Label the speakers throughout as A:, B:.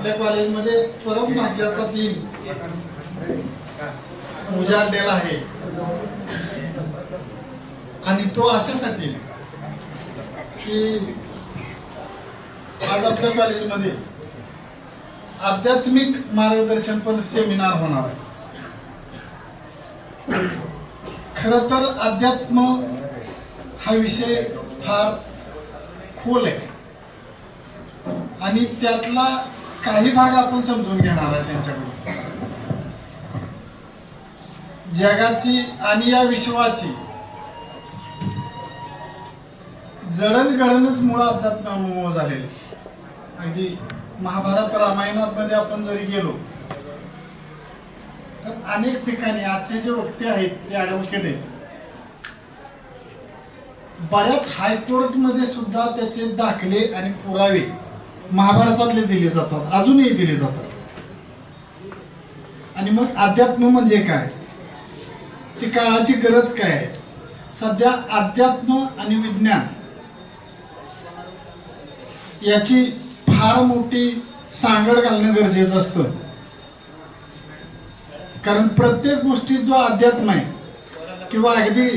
A: आपल्या कॉलेजमध्ये परम भाग्याचा दिन उजाडलेला आहे आणि तो अशासाठी की आज आपल्या कॉलेजमध्ये आध्यात्मिक मार्गदर्शन पर सेमिनार होणार आहे. खरं तर अध्यात्म हा विषय फार खोल आहे आणि त्यातला काही भाग आपण समजून घेणार आहे त्यांच्याकडून. जगाची आणि या विश्वाची जडणघडणच मुळ अध्यात्मामुळे झालेली. अगदी महाभारत रामायणात मध्ये आपण जरी गेलो तर अनेक ठिकाणी आजचे जे वक्ते आहेत ते ॲडव्होकेट आहेत. बऱ्याच हायकोर्ट मध्ये सुद्धा त्याचे दाखले आणि पुरावे महाभारतातले दिले जातात, अजूनही दिले जातात. आणि मग अध्यात्म म्हणजे काय, ती काळाची गरज काय आहे. सध्या अध्यात्म आणि विज्ञान याची फार मोठी सांगड घालणं गरजेचं असतं. कारण प्रत्येक गोष्टीत जो अध्यात्म आहे किंवा अगदी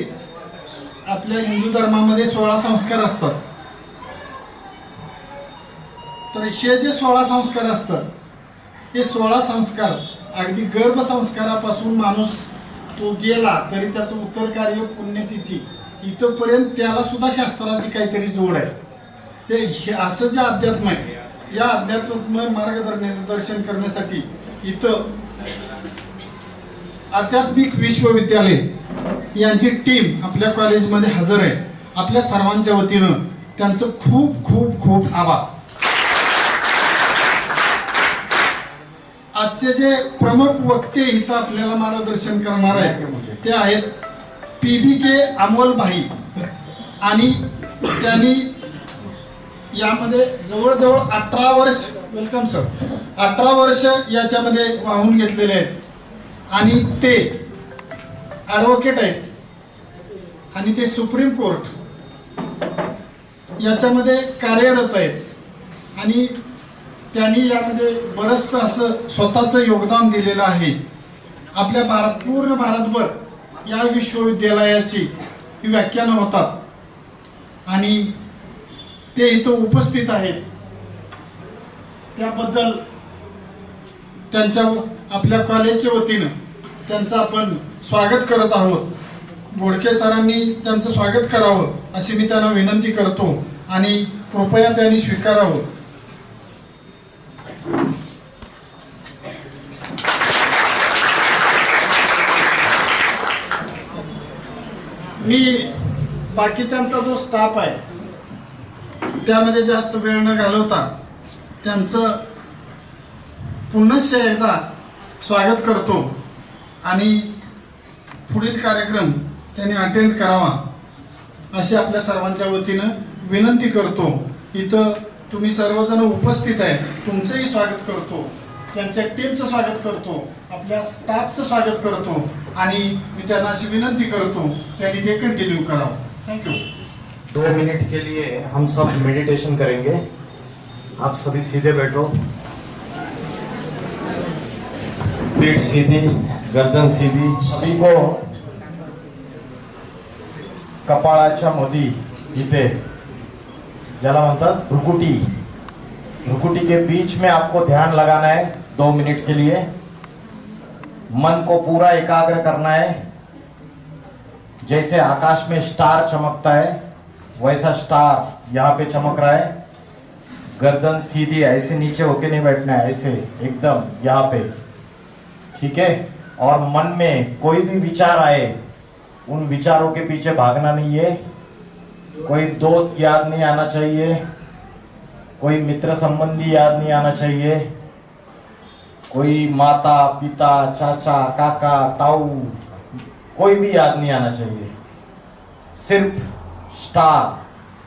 A: आपल्या हिंदू धर्मामध्ये 16 संस्कार असतात, तर हे जे 16 संस्कार असतात हे 16 संस्कार अगदी गर्भसंस्कारापासून माणूस तो गेला तरी त्याचं उत्तर कार्य पुण्यतिथी इथपर्यंत त्याला सुद्धा शास्त्राची काहीतरी जोड आहे. हे असं जे अध्यात्म आहे या अध्यात्म मार्गदर्शन करण्यासाठी इथं आध्यात्मिक विश्वविद्यालय यांची टीम आपल्या कॉलेजमध्ये हजर आहे. आपल्या सर्वांच्या वतीनं त्यांचं खूप खूप खूप आभार. आजचे जे प्रमुख वक्ते इथं आपल्याला मार्गदर्शन करणार आहेत ते आहेत PBK अमोल भाई. आणि त्यांनी यामध्ये जवळजवळ 18 वर्ष, वेलकम सर, 18 वर्ष याच्यामध्ये वाहून घेतलेले आहेत. आणि ते ॲडव्होकेट आहेत आणि ते सुप्रीम कोर्ट याच्यामध्ये कार्यरत आहेत. आणि त्यांनी यामध्ये बरंचसं असं स्वतःचं योगदान दिलेलं आहे. आपल्या पूर्ण भारतभर या विश्वविद्यालयाची ही व्याख्यानं होतात आणि ते इथं उपस्थित आहेत. त्याबद्दल त्यांच्या आपल्या कॉलेजच्या वतीनं त्यांचं आपण स्वागत करत आहोत. बोडके सरांनी त्यांचं स्वागत करावं अशी मी त्यांना विनंती करतो आणि कृपया त्यांनी स्वीकारावं. मी बाकी त्यांचा जो स्टाफ आहे त्यामध्ये जास्त वेळ न घालवता त्यांचं पुनश्च एकदा स्वागत करतो आणि पुढील कार्यक्रम त्यांनी अटेंड करावा अशी आपल्या सर्वांच्या वतीनं विनंती करतो. इथं तुम्ही सर्वजण उपस्थित आहे, तुमचंही स्वागत करतो, त्यांच्या टीमचं स्वागत करतो, आपल्या स्टाफचं स्वागत करतो आणि मी त्यांना अशी विनंती करतो त्यांनी ते कंटिन्यू करावं. थँक्यू.
B: 2 मिनट के लिए हम सब मेडिटेशन करेंगे. आप सभी सीधे बैठो, पीठ सीधी, गर्दन सीधी. सभी को कपाळाच्या मध्ये इथे ज्याला म्हणतात भ्रुकुटी के बीच में आपको ध्यान लगाना है 2 मिनट के लिए. मन को पूरा एकाग्र करना है. जैसे आकाश में स्टार चमकता है वैसा स्टार यहाँ पे चमक रहा है. गर्दन सीधी, ऐसे नीचे होके नहीं बैठना है, ऐसे एकदम यहाँ पे, ठीक है. और मन में कोई भी विचार आए उन विचारों के पीछे भागना नहीं है. कोई दोस्त याद नहीं आना चाहिए, कोई मित्र संबंधी याद नहीं आना चाहिए, कोई माता पिता चाचा काका ताऊ कोई भी याद नहीं आना चाहिए. सिर्फ स्टार,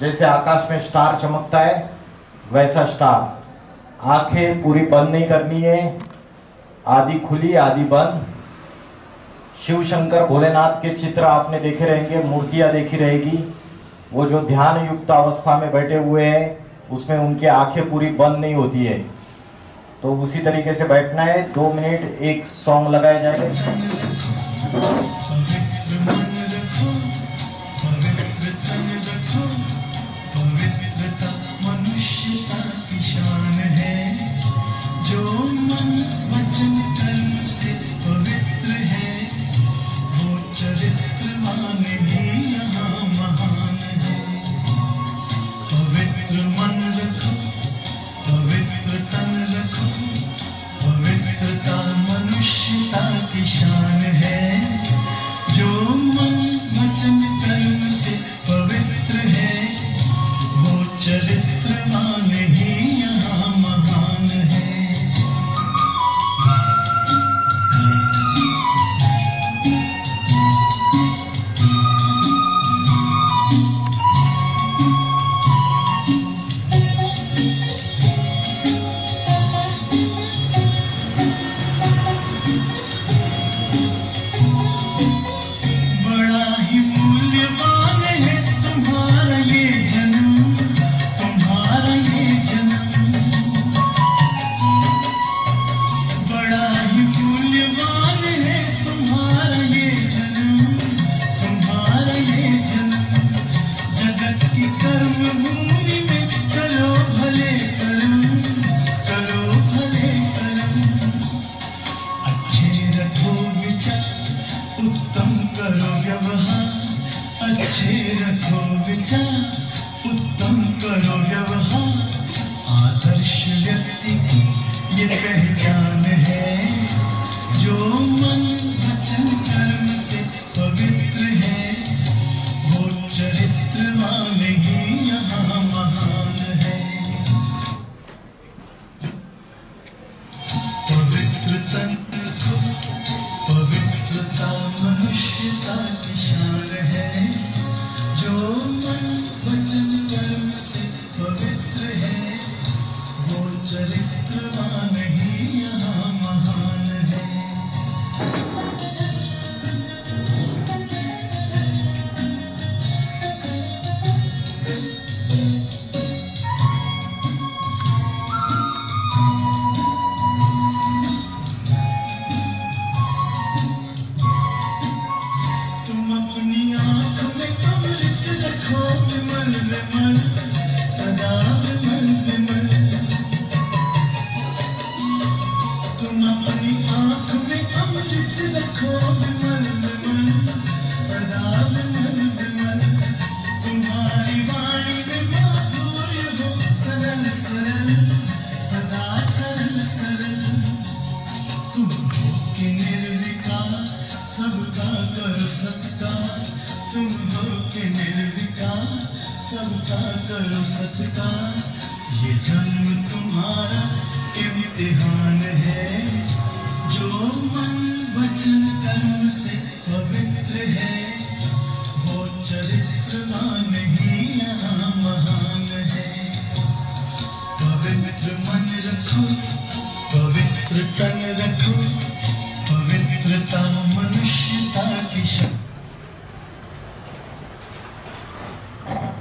B: जैसे आकाश में स्टार चमकता है वैसा स्टार. आंखें पूरी बंद नहीं करनी है, आधी खुली आधी बंद. शिव शंकर भोलेनाथ के चित्र आपने देखे रहेंगे, मूर्तियां देखी रहेगी. वो जो ध्यान युक्त अवस्था में बैठे हुए हैं उसमें उनकी आंखें पूरी बंद नहीं होती है. तो उसी तरीके से बैठना है। 2 मिनट एक सॉन्ग लगाए जाएंगे।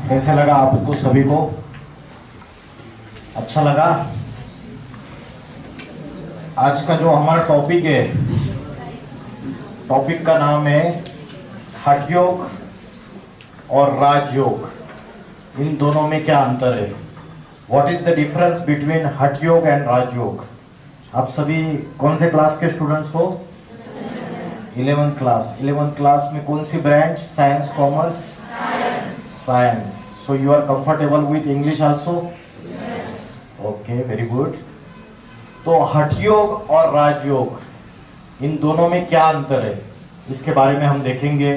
B: कैसे लगा आपको सभी को? अच्छा लगा? आज का जो हमारा टॉपिक है, टॉपिक का नाम है हठ योग और राजयोग। इन दोनों में क्या अंतर है? What is the difference between हठ योग एंड राजयोग? आप सभी कौन से क्लास के स्टूडेंट्स हो? 11th class. 11th क्लास में कौन सी branch? Science, commerce? Science. So you are comfortable with English also? Okay, very good. तो हठ योग और राजयोग, इन दोनों में क्या अंतर है, इसके बारे में हम देखेंगे।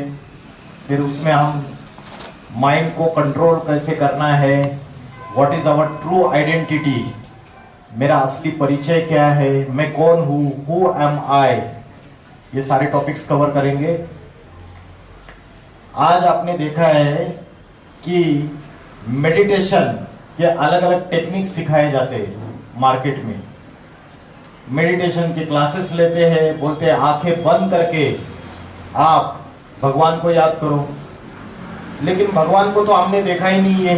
B: फिर उसमें हम माइंड को कंट्रोल कैसे करना है, what is our true identity, मेरा असली परिचय क्या है, मैं कौन हूं, हु एम आई, ये सारे टॉपिक्स कवर करेंगे। आज आपने देखा है कि मेडिटेशन के अलग अलग टेक्निक्स सिखाए जाते हैं मार्केट में। मेडिटेशन के क्लासेस लेते हैं, बोलते हैं आंखें बंद करके आप भगवान को याद करो, लेकिन भगवान को तो हमने देखा ही नहीं है।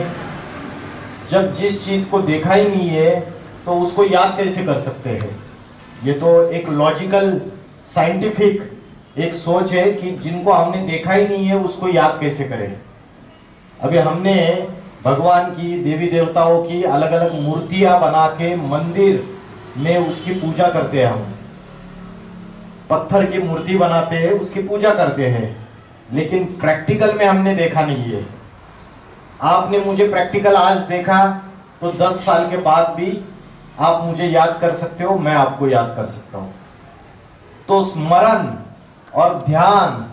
B: जब जिस चीज को देखा ही नहीं है तो उसको याद कैसे कर सकते हैं? ये तो एक लॉजिकल साइंटिफिक एक सोच है कि जिनको हमने देखा ही नहीं है उसको याद कैसे करें। अभी हमने भगवान की, देवी देवताओं की अलग अलग मूर्तियां बना के मंदिर में उसकी पूजा करते हैं। हम पत्थर की मूर्ति बनाते हैं, उसकी पूजा करते हैं, लेकिन प्रैक्टिकल में हमने देखा नहीं है। आपने मुझे प्रैक्टिकल आज देखा तो 10 साल के बाद भी आप मुझे याद कर सकते हो, मैं आपको याद कर सकता हूं। तो स्मरण और ध्यान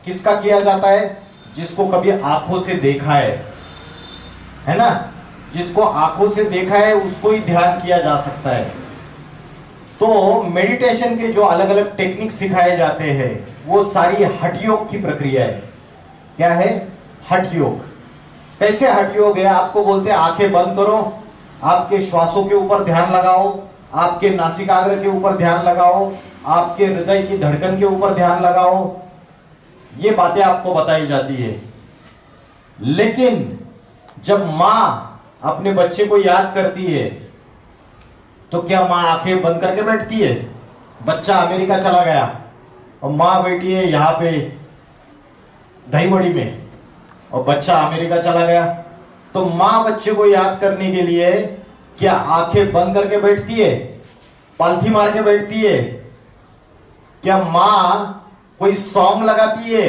B: किसका किया जाता है? जिसको कभी आंखों से देखा है ना? जिसको आंखों से देखा है उसको ही ध्यान किया जा सकता है। तो मेडिटेशन के जो अलग अलग टेक्निक सिखाए जाते हैं वो सारी हठ योग की प्रक्रिया है। क्या है? हठ योग। कैसे हठ योग है? आपको बोलते हैं आंखें बंद करो, आपके श्वासों के ऊपर ध्यान लगाओ, आपके नासिकाग्र के ऊपर ध्यान लगाओ, आपके हृदय की धड़कन के ऊपर ध्यान लगाओ। ये बातें आपको बताई जाती है। लेकिन जब मां अपने बच्चे को याद करती है तो क्या मां आंखें बंद करके बैठती है? बच्चा अमेरिका चला गया और मां बैठी है यहां पे दहीबड़ी में, और बच्चा अमेरिका चला गया, तो मां बच्चे को याद करने के लिए क्या आंखें बंद करके बैठती है? पालथी मार के बैठती है? क्या मां कोई सॉन्ग लगाती है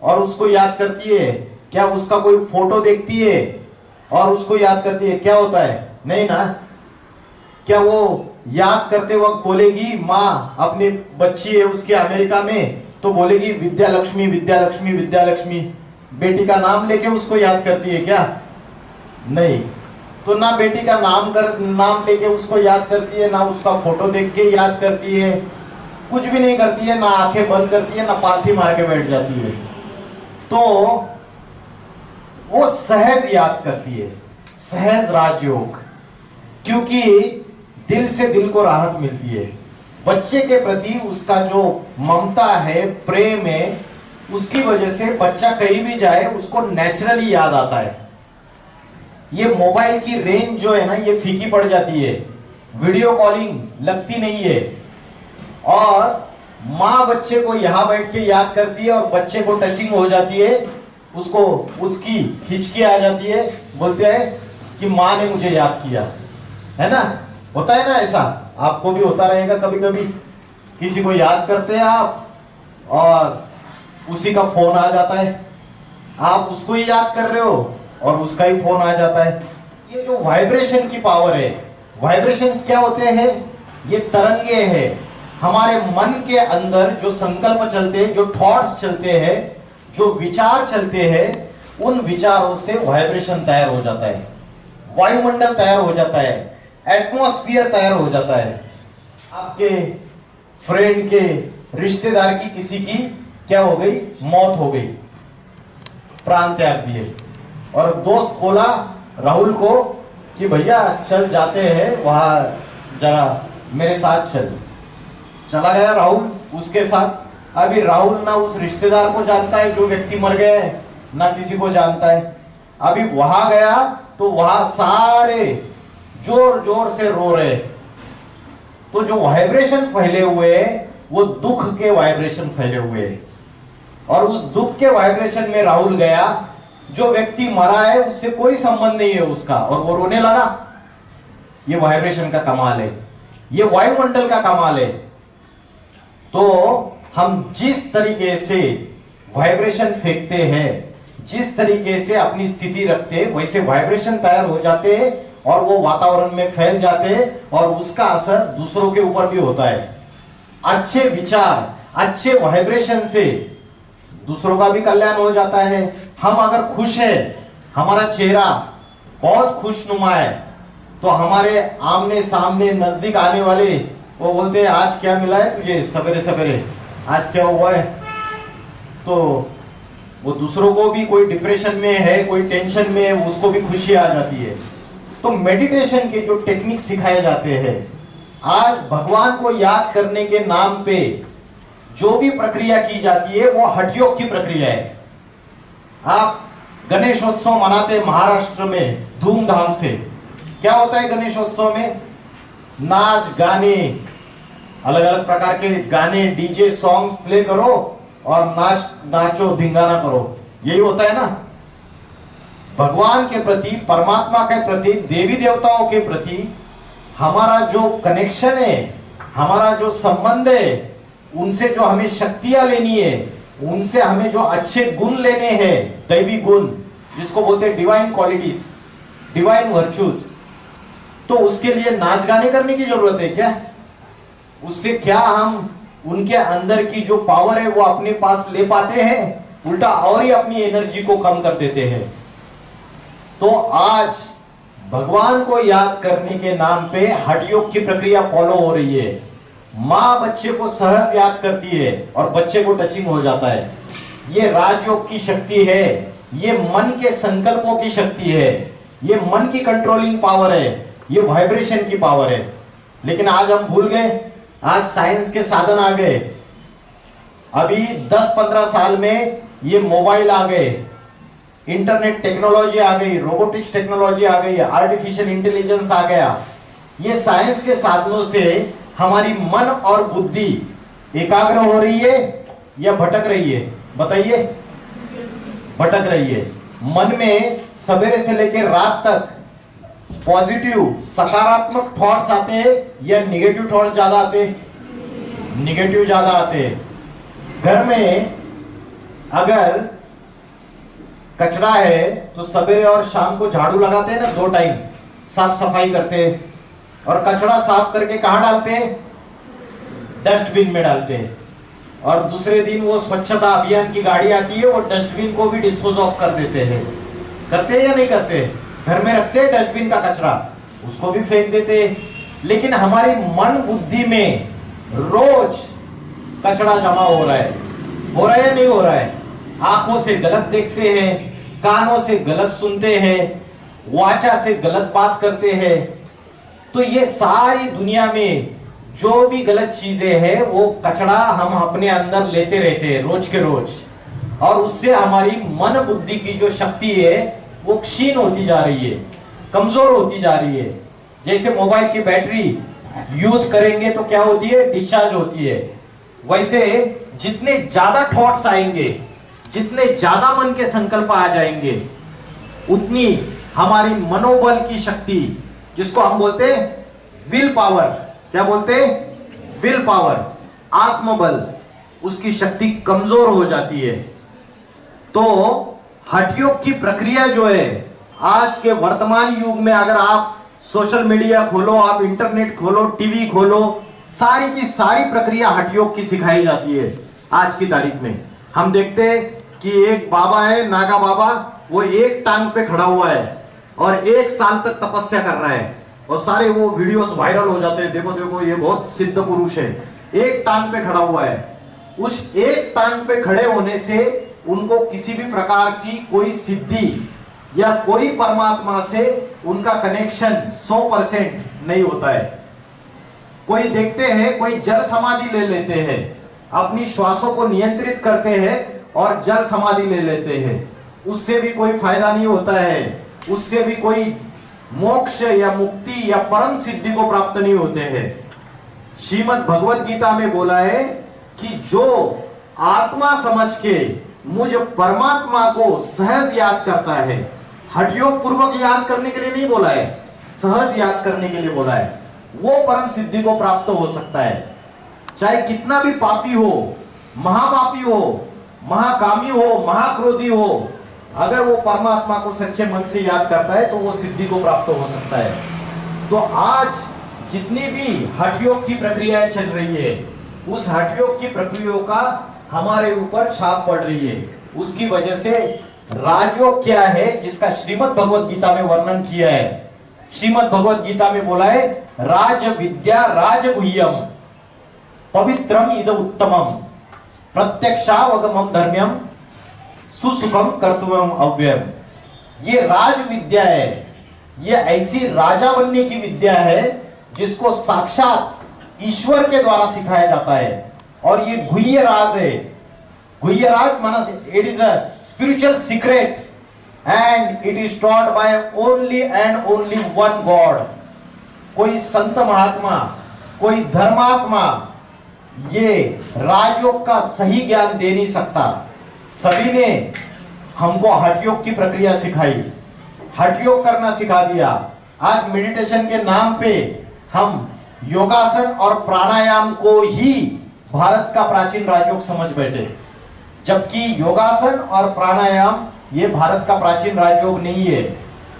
B: और उसको याद करती है? क्या उसका कोई फोटो देखती है और उसको याद करती है? क्या होता है? नहीं ना। क्या वो याद करते वक्त बोलेगी, माँ अपनी बच्ची है उसके अमेरिका में, तो बोलेगी विद्या लक्ष्मी विद्या लक्ष्मी विद्या लक्ष्मी, बेटी का नाम लेके उसको याद करती है क्या? नहीं। तो ना बेटी का नाम लेके उसको याद करती है, ना उसका फोटो देख के याद करती है, कुछ भी नहीं करती है, ना आंखें बंद करती है, ना पालथी मार के बैठ जाती है। तो वो सहज याद करती है, सहज राजयोग, क्योंकि दिल से दिल को राहत मिलती है। बच्चे के प्रति उसका जो ममता है, प्रेम है, उसकी वजह से बच्चा कहीं भी जाए उसको नेचुरली याद आता है। ये मोबाइल की रेंज जो है ना, ये फीकी पड़ जाती है, वीडियो कॉलिंग लगती नहीं है, और माँ बच्चे को यहां बैठ के याद करती है और बच्चे को टचिंग हो जाती है, उसको उसकी हिचकी आ जाती है, बोलते हैं कि माँ ने मुझे याद किया, है ना? होता है ना ऐसा? आपको भी होता रहेगा कभी कभी। किसी को याद करते हैं आप और उसी का फोन आ जाता है, आप उसको ही याद कर रहे हो और उसका ही फोन आ जाता है। ये जो वाइब्रेशन की पावर है, वाइब्रेशंस क्या होते हैं? ये तरंगे हैं। हमारे मन के अंदर जो संकल्प चलते हैं, जो थॉट्स चलते हैं, जो विचार चलते हैं, उन विचारों से वाइब्रेशन तैयार हो जाता है, वायुमंडल तैयार हो जाता है, एटमॉस्फेयर तैयार हो जाता है। आपके फ्रेंड के, रिश्तेदार की, किसी की क्या हो गई? मौत हो गई, प्राण त्याग दिए, और दोस्त बोला राहुल को कि भैया चल जाते हैं वहां, जरा मेरे साथ चल। चला गया राहुल उसके साथ। अभी राहुल ना उस रिश्तेदार को जानता है जो व्यक्ति मर गया है, ना किसी को जानता है। अभी वहां गया तो वहां सारे जोर जोर से रो रहे। तो जो वाइब्रेशन फैले हुए हैं वो दुख के वाइब्रेशन फैले हुए हैं, और उस दुख के वाइब्रेशन में राहुल गया। जो व्यक्ति मरा है उससे कोई संबंध नहीं है उसका, और वो रोने लगा। ये वाइब्रेशन का कमाल है, ये वायुमंडल का कमाल है। तो हम जिस तरीके से वाइब्रेशन फेंकते हैं, जिस तरीके से अपनी स्थिति रखते हैं, वैसे वाइब्रेशन तैयार हो जाते हैं और वो वातावरण में फैल जाते हैं, और उसका असर दूसरों के ऊपर भी होता है। अच्छे विचार, अच्छे वाइब्रेशन से दूसरों का भी कल्याण हो जाता है। हम अगर खुश है, हमारा चेहरा बहुत खुशनुमा है, तो हमारे आमने सामने नजदीक आने वाले वो बोलते हैं आज क्या मिला है तुझे सवेरे सवेरे, आज क्या हुआ है? तो वो दूसरों को भी, कोई डिप्रेशन में है, कोई टेंशन में है, उसको भी खुशी आ जाती है। तो मेडिटेशन के जो टेक्निक सिखाए जाते हैं, आज भगवान को याद करने के नाम पे जो भी प्रक्रिया की जाती है वो हठ योग की प्रक्रिया है। आप गणेशोत्सव मनाते महाराष्ट्र में धूमधाम से। क्या होता है गणेशोत्सव में? नाच गाने, अलग अलग प्रकार के गाने, डीजे सॉन्ग्स प्ले करो और नाचो, धिंगाना करो, यही होता है ना। भगवान के प्रति, परमात्मा के प्रति, देवी देवताओं के प्रति हमारा जो कनेक्शन है, हमारा जो संबंध है, उनसे जो हमें शक्तियां लेनी है, उनसे हमें जो अच्छे गुण लेने हैं, दैवी गुण जिसको बोलते हैं डिवाइन क्वालिटीज, डिवाइन वर्च्यूज, तो उसके लिए नाच गाने करने की जरूरत है क्या? उससे क्या हम उनके अंदर की जो पावर है वो अपने पास ले पाते हैं? उल्टा और ही अपनी एनर्जी को कम कर देते हैं। तो आज भगवान को याद करने के नाम पे हठ योग की प्रक्रिया फॉलो हो रही है। माँ बच्चे को सहज याद करती है और बच्चे को टचिंग हो जाता है। ये राजयोग की शक्ति है, ये मन के संकल्पों की शक्ति है, ये मन की कंट्रोलिंग पावर है, ये वाइब्रेशन की पावर है। लेकिन आज हम भूल गए, आज साइंस के साधन आ गए। अभी 10-15 साल में ये मोबाइल आ गए, इंटरनेट टेक्नोलॉजी आ गई, रोबोटिक्स टेक्नोलॉजी आ गई, आर्टिफिशियल इंटेलिजेंस आ गया। ये साइंस के साधनों से हमारी मन और बुद्धि एकाग्र हो रही है या भटक रही है? बताइए, भटक रही है। मन में सवेरे से लेकर रात तक पॉजिटिव सकारात्मक थॉट्स आते हैं या निगेटिव थॉट्स ज्यादा आते हैं? निगेटिव ज्यादा आते हैं। घर में अगर कचरा है तो सवेरे और शाम को झाड़ू लगाते हैं ना, 2 टाइम साफ सफाई करते हैं, और कचरा साफ करके कहां डालते हैं? डस्टबिन में डालते हैं। और दूसरे दिन वो स्वच्छता अभियान की गाड़ी आती है, वो डस्टबिन को भी डिस्पोज ऑफ कर देते हैं। करते हैं या नहीं करते? घर में रखते हैं डस्टबिन का कचरा, उसको भी फेंक देते हैं। लेकिन हमारी मन बुद्धि में रोज कचरा जमा हो रहा है या नहीं हो रहा है? आंखों से गलत देखते हैं, कानों से गलत सुनते हैं, वाचा से गलत बात करते हैं। तो ये सारी दुनिया में जो भी गलत चीजें हैं वो कचरा हम अपने अंदर लेते रहते हैं रोज के रोज, और उससे हमारी मन बुद्धि की जो शक्ति है वो क्षीण होती जा रही है, कमजोर होती जा रही है। जैसे मोबाइल की बैटरी यूज करेंगे तो क्या होती है? डिस्चार्ज होती है। वैसे जितने ज्यादा थॉट्स आएंगे, जितने ज्यादा मन के संकल्प आ जाएंगे, उतनी हमारी मनोबल की शक्ति, जिसको हम बोलते हैं विल पावर, क्या बोलते हैं? विल पावर, आत्मबल, उसकी शक्ति कमजोर हो जाती है। तो हठ योग की प्रक्रिया जो है, आज के वर्तमान युग में अगर आप सोशल मीडिया खोलो, आप इंटरनेट खोलो, टीवी खोलो, सारी की सारी प्रक्रिया हठ योग की सिखाई जाती है। आज की तारीख में हम देखते हैं कि एक बाबा है, नागा बाबा, वो एक टांग पे खड़ा हुआ है और 1 साल तक तपस्या कर रहा है, और सारे वो वीडियोस वायरल हो जाते हैं। देखो देखो, ये बहुत सिद्ध पुरुष है, एक टांग पे खड़ा हुआ है। उस एक टांग पे खड़े होने से उनको किसी भी प्रकार की कोई सिद्धि या कोई परमात्मा से उनका कनेक्शन 100% नहीं होता है। कोई देखते हैं, कोई जल समाधि ले लेते हैं, अपनी श्वासों को नियंत्रित करते हैं और जल समाधि ले लेते हैं, उससे भी कोई फायदा नहीं होता है, उससे भी कोई मोक्ष या मुक्ति या परम सिद्धि को प्राप्त नहीं होते हैं। श्रीमद् भगवत गीता में बोला है कि जो आत्मा समझ के मुझ परमात्मा को सहज याद करता है, हठ योग पूर्वक याद करने के लिए नहीं बोला है, सहज याद करने के लिए बोला है, वो परम सिद्धि को प्राप्त हो सकता है। चाहे कितना भी पापी हो, महापापी हो, महाकामी हो, महाक्रोधी हो, अगर वो परमात्मा को सच्चे मन से याद करता है तो वो सिद्धि को प्राप्त हो सकता है। तो आज जितनी भी हठ योग की प्रक्रियाएं चल रही है, उस हठ योग की प्रक्रियाओं का हमारे ऊपर छाप पड़ रही है। उसकी वजह से राजयोग क्या है, जिसका श्रीमद् भगवत गीता में वर्णन किया है। श्रीमद् भगवत गीता में बोला है, राज विद्या राजगुह्यम पवित्रम इद उत्तमम प्रत्यक्षावगमम धर्म्यम सुसुखम कर्तव्यम अव्ययम। ये राज विद्या है, ये ऐसी राजा बनने की विद्या है जिसको साक्षात ईश्वर के द्वारा सिखाया जाता है, और ये गुह्य राज है। गुह्य राज माना it is a spiritual secret and it is taught by only and only one God. कोई संत महात्मा, कोई धर्मात्मा ये राजयोग का सही ज्ञान दे नहीं सकता। सभी ने हमको हठयोग की प्रक्रिया सिखाई, हठयोग करना सिखा दिया। आज मेडिटेशन के नाम पे हम योगासन और प्राणायाम को ही भारत का प्राचीन राजयोग समझ बैठे, जबकि योगासन और प्राणायाम ये भारत का प्राचीन राजयोग नहीं है।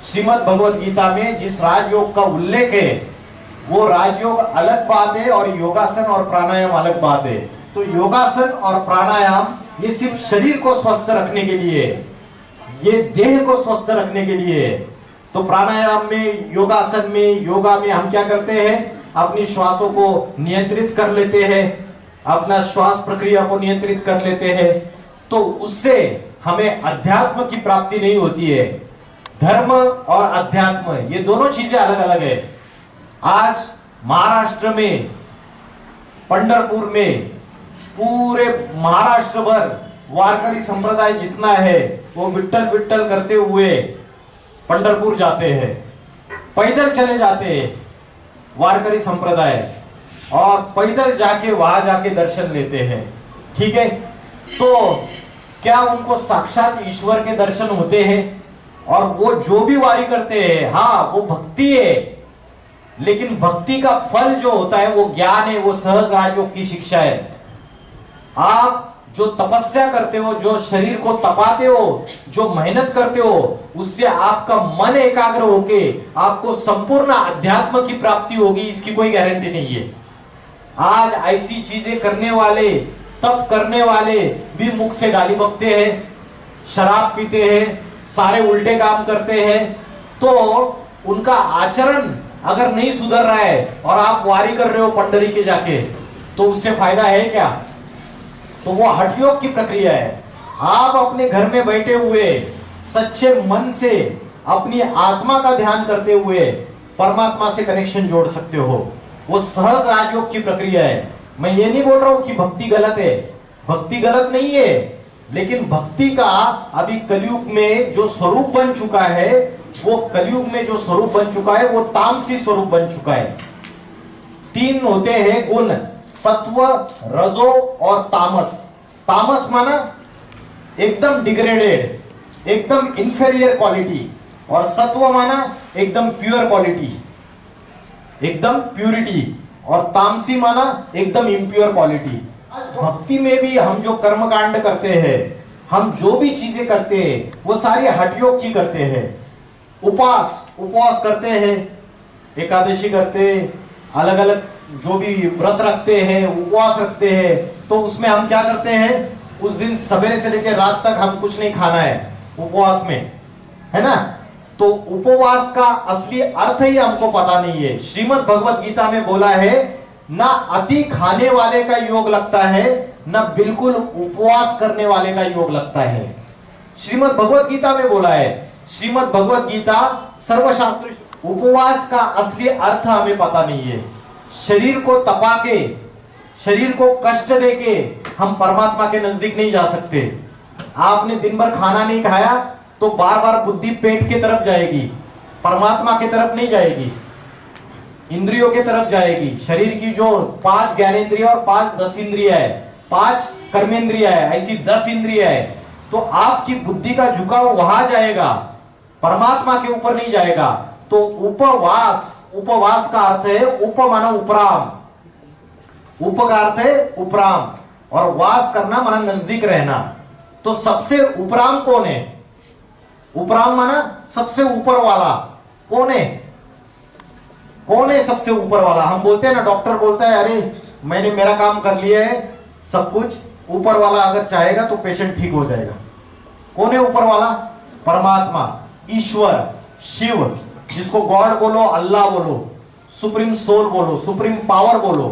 B: श्रीमद् भगवद गीता में जिस राजयोग का उल्लेख है वो राजयोग अलग बात है और योगासन और प्राणायाम अलग बात है। तो योगासन और प्राणायाम ये सिर्फ शरीर को स्वस्थ रखने के लिए, ये देह को स्वस्थ रखने के लिए। तो प्राणायाम में, योगासन में, योगा में हम क्या करते हैं, अपनी श्वासों को नियंत्रित कर लेते हैं, अपना श्वास प्रक्रिया को नियंत्रित कर लेते हैं। तो उससे हमें अध्यात्म की प्राप्ति नहीं होती है। धर्म और अध्यात्म ये दोनों चीजें अलग अलग है। आज महाराष्ट्र में, पंढरपुर में, पूरे महाराष्ट्र भर वारकरी संप्रदाय जितना है वो विट्ठल विट्ठल करते हुए पंढरपुर जाते हैं, पैदल चले जाते हैं वारकरी संप्रदाय, और पैदल जाके वहां जाके दर्शन लेते हैं। ठीक है, तो क्या उनको साक्षात ईश्वर के दर्शन होते हैं? और वो जो भी वारी करते हैं, हाँ वो भक्ति है, लेकिन भक्ति का फल जो होता है वो ज्ञान है, वो सहज राजयोग की शिक्षा है। आप जो तपस्या करते हो, जो शरीर को तपाते हो, जो मेहनत करते हो, उससे आपका मन एकाग्र होके आपको संपूर्ण अध्यात्म की प्राप्ति होगी, इसकी कोई गारंटी नहीं है। आज ऐसी चीजें करने वाले, तप करने वाले भी मुख से गाली बकते हैं, शराब पीते हैं, सारे उल्टे काम करते हैं। तो उनका आचरण अगर नहीं सुधर रहा है और आप वारी कर रहे हो पंडरी के जाके, तो उससे फायदा है क्या? तो वो हठयोग की प्रक्रिया है। आप अपने घर में बैठे हुए सच्चे मन से अपनी आत्मा का ध्यान करते हुए परमात्मा से कनेक्शन जोड़ सकते हो। वो सहज राजयोग की प्रक्रिया है। मैं ये नहीं बोल रहा हूं कि भक्ति गलत है, भक्ति गलत नहीं है, लेकिन भक्ति का अभी कलयुग में जो स्वरूप बन चुका है, वो कलयुग में जो स्वरूप बन चुका है वो तामसी स्वरूप बन चुका है। तीन होते हैं गुण, सत्व, रजो और तामस। तामस माना एकदम डिग्रेडेड, एकदम इंफीरियर क्वालिटी, और सत्व माना एकदम प्योर क्वालिटी, एकदम प्यूरिटी, और तामसी माना एकदम इम्प्योर क्वालिटी। भक्ति में भी हम जो कर्म कांड करते हैं, हम जो भी चीजें करते हैं वो सारी हठयोग की करते हैं। उपवास करते हैं, एकादशी करते हैं, अलग अलग जो भी व्रत रखते हैं, उपवास रखते हैं, तो उसमें हम क्या करते हैं, उस दिन सवेरे से लेकर रात तक हम कुछ नहीं खाना है उपवास में, है ना। तो उपवास का असली अर्थ ही हमको पता नहीं है। श्रीमद् भगवद गीता में बोला है, ना अति खाने वाले का योग लगता है, ना बिल्कुल उपवास करने वाले का योग लगता है। श्रीमद् भगवद गीता में बोला है। श्रीमद् भगवद गीता सर्वशास्त्र। उपवास का असली अर्थ हमें पता नहीं है। शरीर को तपा के, शरीर को कष्ट देके हम परमात्मा के नजदीक नहीं जा सकते। आपने दिन भर खाना नहीं खाया तो बार बार बुद्धि पेट की तरफ जाएगी, परमात्मा की तरफ नहीं जाएगी, इंद्रियों की तरफ जाएगी। शरीर की जो 5 ज्ञानेंद्रिय और 5 दस इंद्रिय है, 5 कर्मेंद्रिय है, ऐसी 10 इंद्रिय है, तो आपकी बुद्धि का झुकाव वहां जाएगा, परमात्मा के ऊपर नहीं जाएगा। तो उपवास का अर्थ है, उप माना उपराम, उप का अर्थ है उपराम, और वास करना माना नजदीक रहना। तो सबसे उपराम कौन है? उपराम माना सबसे ऊपर वाला। कौन है? कौन है सबसे ऊपर वाला? हम बोलते हैं ना, डॉक्टर बोलता है अरे मैंने मेरा काम कर लिया है, सब कुछ, ऊपर वाला अगर चाहेगा तो पेशेंट ठीक हो जाएगा। कौन है ऊपर वाला? परमात्मा, ईश्वर, शिव, जिसको गॉड बोलो, अल्लाह बोलो, सुप्रीम सोल बोलो, सुप्रीम पावर बोलो।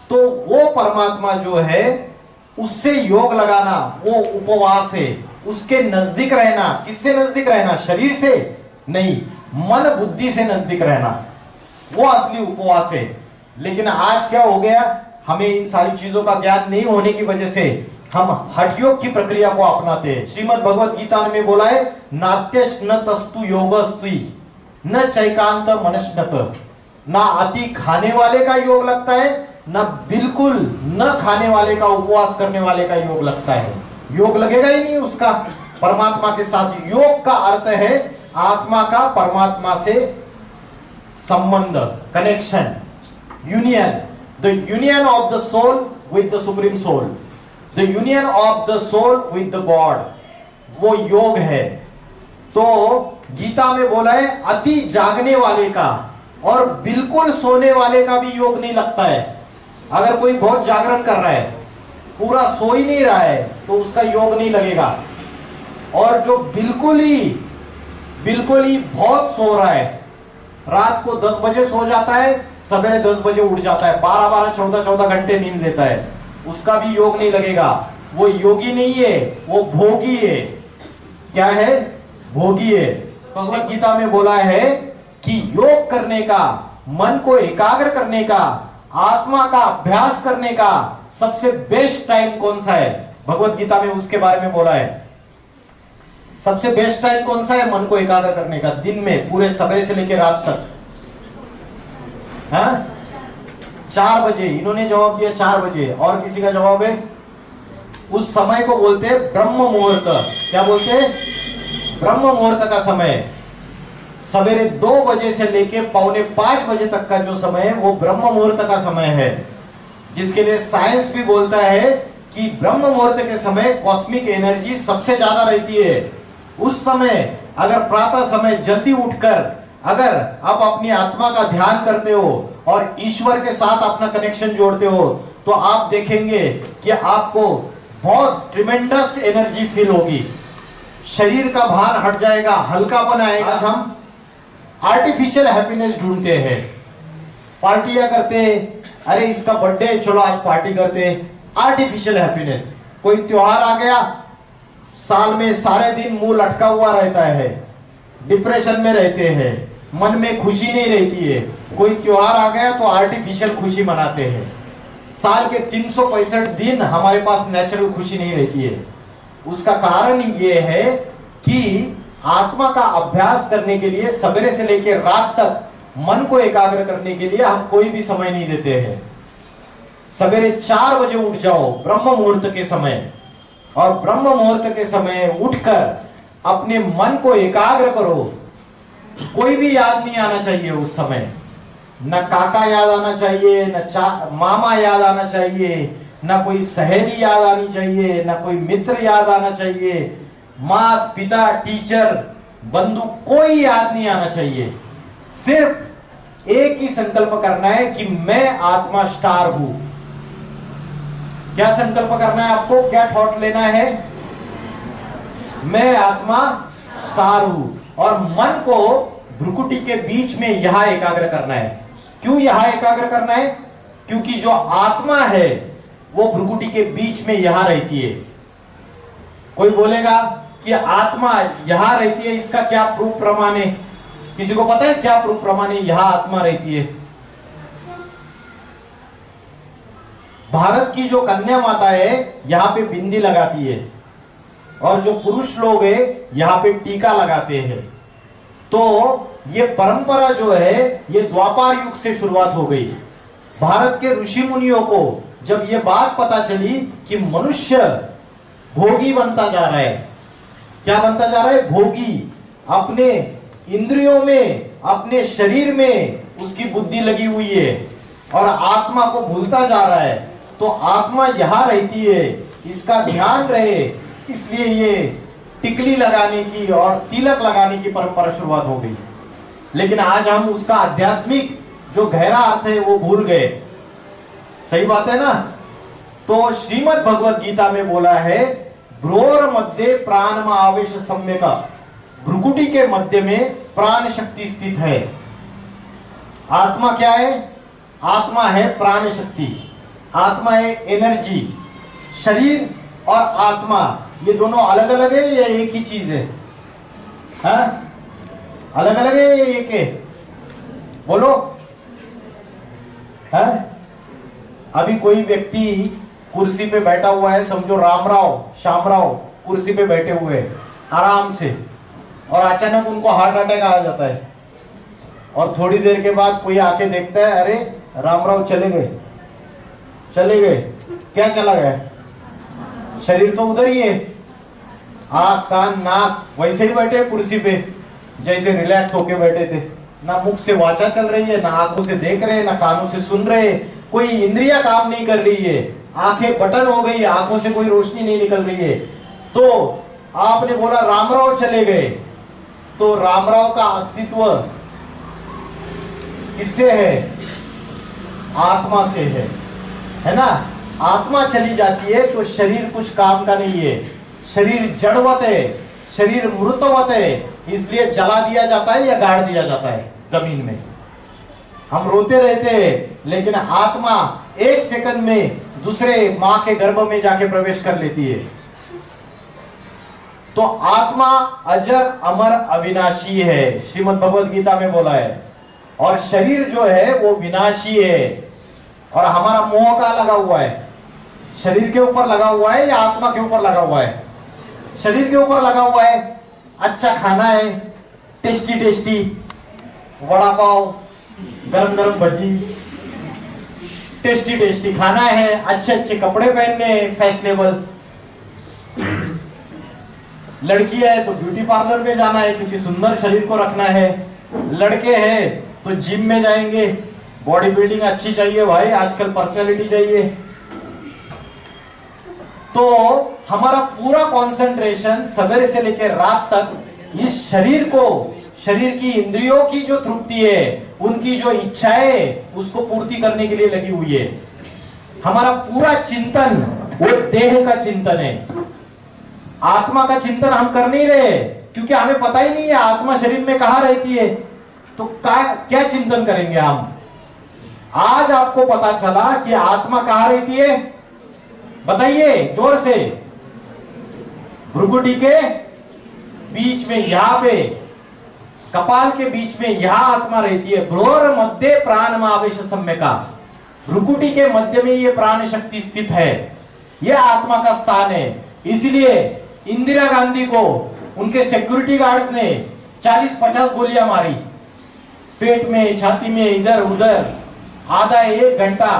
B: तो वो परमात्मा जो है उससे योग लगाना वो उपवास है। उसके नजदीक रहना। किससे नजदीक रहना? शरीर से नहीं, मन बुद्धि से नजदीक रहना, वो असली उपवास है। लेकिन आज क्या हो गया, हमें इन सारी चीजों का ज्ञान नहीं होने की वजह से हम हठयोग की प्रक्रिया को अपनाते हैं। श्रीमद् भगवद गीता में बोला है, नात्यश न तस्तु योगस्तु न चैकांत मनस्नत। ना अति खाने वाले का योग लगता है, ना बिल्कुल न खाने वाले का, उपवास करने वाले का योग लगता है। योग लगेगा ही नहीं उसका परमात्मा के साथ। योग का अर्थ है आत्मा का परमात्मा से संबंध, connection, union, the union of the soul with the supreme soul, the union of the soul with the god, वो योग है। तो गीता में बोला है अति जागने वाले का और बिल्कुल सोने वाले का भी योग नहीं लगता है। अगर कोई बहुत जागरण कर रहा है, पूरा सो ही नहीं रहा है, तो उसका योग नहीं लगेगा। और जो बिल्कुल ही बहुत सो रहा है, रात को 10 बजे सो जाता है, सवेरे 10 बजे उठ जाता है, 12-12, 14-14 घंटे नींद लेता है, उसका भी योग नहीं लगेगा। वो योगी नहीं है, वो भोगी है। क्या है? भोगी है। भगवत गीता में बोला है कि योग करने का, मन को एकाग्र करने का, आत्मा का अभ्यास करने का सबसे बेस्ट टाइम कौन सा है? भगवत गीता में उसके बारे में बोला है। सबसे बेस्ट टाइम कौन सा है मन को एकाग्र करने का? दिन में, पूरे सवेरे से लेकर रात तक। हाँ? 4 बजे। इन्होंने जवाब दिया 4 बजे। और किसी का जवाब है? उस समय को बोलते हैं ब्रह्म मुहूर्त। क्या बोलते हैं? ब्रह्म मुहूर्त का समय। सवेरे 2 बजे से लेके 4:45 बजे तक का जो समय है वो ब्रह्म मुहूर्त का समय है, जिसके लिए साइंस भी बोलता है कि ब्रह्म मुहूर्त के समय कॉस्मिक एनर्जी सबसे ज्यादा रहती है। उस समय अगर प्रातः समय जल्दी उठकर अगर आप अपनी आत्मा का ध्यान करते हो और ईश्वर के साथ अपना कनेक्शन जोड़ते हो, तो आप देखेंगे कि आपको बहुत ट्रिमेंडस एनर्जी फील होगी, शरीर का भार हट जाएगा, हल्कापन आएगा। आज हम आर्टिफिशियल हैप्पीनेस ढूंढते हैं, पार्टियां करते हैं, अरे इसका बर्थडे चलो आज पार्टी करते हैं, आर्टिफिशियल हैप्पीनेस। कोई त्योहार आ गया, साल में सारे दिन मुंह लटका हुआ रहता है, डिप्रेशन में रहते हैं, मन में खुशी नहीं रहती है। कोई त्योहार आ गया तो आर्टिफिशियल खुशी मनाते हैं। साल के 365 दिन हमारे पास नेचुरल खुशी नहीं रहती है। उसका कारण ये है कि आत्मा का अभ्यास करने के लिए सवेरे से लेकर रात तक मन को एकाग्र करने के लिए हम कोई भी समय नहीं देते हैं। सवेरे 4 बजे उठ जाओ ब्रह्म मुहूर्त के समय, और ब्रह्म मुहूर्त के समय उठकर अपने मन को एकाग्र करो। कोई भी याद नहीं आना चाहिए उस समय, न काका याद आना चाहिए, न मामा याद आना चाहिए, न कोई सहेली याद आनी चाहिए, न कोई मित्र याद आना चाहिए, माता पिता टीचर बंधु कोई याद नहीं आना चाहिए। सिर्फ एक ही संकल्प करना है कि मैं आत्मा स्टार हूं। क्या संकल्प करना है आपको? क्या थॉट लेना है? मैं आत्मा स्टार हूं। और मन को भ्रुकुटी के बीच में यहां एकाग्र करना है। क्यों यहां एकाग्र करना है? क्योंकि जो आत्मा है वो भ्रुकुटी के बीच में यहां रहती है। कोई बोलेगा कि आत्मा यहां रहती है, इसका क्या प्रूफ प्रमाण है? किसी को पता है क्या प्रूफ प्रमाण है यहां आत्मा रहती है? भारत की जो कन्या माता है यहां पे बिंदी लगाती है, और जो पुरुष लोग है यहां पे टीका लगाते हैं। तो ये परंपरा जो है ये द्वापर युग से शुरुआत हो गई। भारत के ऋषि मुनियों को जब ये बात पता चली कि मनुष्य भोगी बनता जा रहा है, क्या बनता जा रहा है? भोगी। अपने इंद्रियों में, अपने शरीर में उसकी बुद्धि लगी हुई है और आत्मा को भूलता जा रहा है। तो आत्मा यहां रहती है, इसका ध्यान रहे, इसलिए ये टिकली लगाने की और तिलक लगाने की परंपरा शुरुआत हो गई। लेकिन आज हम उसका आध्यात्मिक जो गहरा अर्थ है वो भूल गए। सही बात है ना? तो श्रीमद् भगवत गीता में बोला है भ्रोर मध्य प्राण आवेश सम्यक, भ्रुकुटी के मध्य में प्राण शक्ति स्थित है। आत्मा क्या है? आत्मा है प्राण शक्ति, आत्मा है एनर्जी। शरीर और आत्मा ये दोनों अलग अलग है या एक ही चीज है? अलग अलग है या एक है? बोलो। है? अभी कोई व्यक्ति कुर्सी पे बैठा हुआ है, समझो रामराव श्यामराव कुर्सी पे बैठे हुए आराम से, और अचानक उनको हार्ट अटैक आ जाता है। और थोड़ी देर के बाद कोई आके देखता है, अरे रामराव चले गए, चले गए, क्या चला गया? शरीर तो उधर ही है, आंख कान नाक वैसे ही बैठे हैं कुर्सी पे जैसे रिलैक्स होके बैठे थे। ना मुख से वाचा चल रही है, ना आंखों से देख रहे, ना कानों से सुन रहे, कोई इंद्रिया काम नहीं कर रही है, आंखें बटन हो गई, आंखों से कोई रोशनी नहीं निकल रही है। तो आपने बोला रामराव चले गए, तो रामराव का अस्तित्व किससे है? आत्मा से है ना? आत्मा चली जाती है तो शरीर कुछ काम का नहीं है, शरीर जड़वत है, शरीर मृतवत है, इसलिए जला दिया जाता है या गाड़ दिया जाता है जमीन में। हम रोते रहते हैं, लेकिन आत्मा एक सेकंड में दूसरे मां के गर्भ में जाके प्रवेश कर लेती है। तो आत्मा अजर अमर अविनाशी है, श्रीमद् भगवद गीता में बोला है। और शरीर जो है वो विनाशी है, और हमारा मोह का लगा हुआ है, शरीर के ऊपर लगा हुआ है या आत्मा के ऊपर लगा हुआ है? शरीर के ऊपर लगा हुआ है। अच्छा खाना है, टेस्टी टेस्टी वड़ा पाव, गरम गरम भजी, टेस्टी टेस्टी खाना है, अच्छे अच्छे कपड़े पहनने हैं, फैशनेबल। लड़की है तो ब्यूटी पार्लर में जाना है क्योंकि सुंदर शरीर को रखना है। लड़के हैं तो जिम में जाएंगे, बॉडी बिल्डिंग अच्छी चाहिए भाई, आजकल पर्सनैलिटी चाहिए। तो हमारा पूरा कंसंट्रेशन सवेरे से लेकर रात तक इस शरीर को, शरीर की इंद्रियों की जो तृप्ति है, उनकी जो इच्छाएं, उसको पूर्ति करने के लिए लगी हुई है। हमारा पूरा चिंतन वो देह का चिंतन है, आत्मा का चिंतन हम कर नहीं रहे, क्योंकि हमें पता ही नहीं है आत्मा शरीर में कहां रहती है। तो क्या चिंतन करेंगे हम? आज आपको पता चला कि आत्मा कहां रहती है, बताइए जोर से। भ्रुकुटी के बीच में, यहां पे कपाल के बीच में यहां आत्मा रहती है। भ्रोर मध्य प्राणमावेश सम्यका, भ्रुकुटी के मध्य में ये प्राण शक्ति स्थित है, यह आत्मा का स्थान है। इसलिए इंदिरा गांधी को उनके सिक्योरिटी गार्ड्स ने 40-50 गोलियां मारी, पेट में, छाती में, इधर उधर, आधा 1 घंटा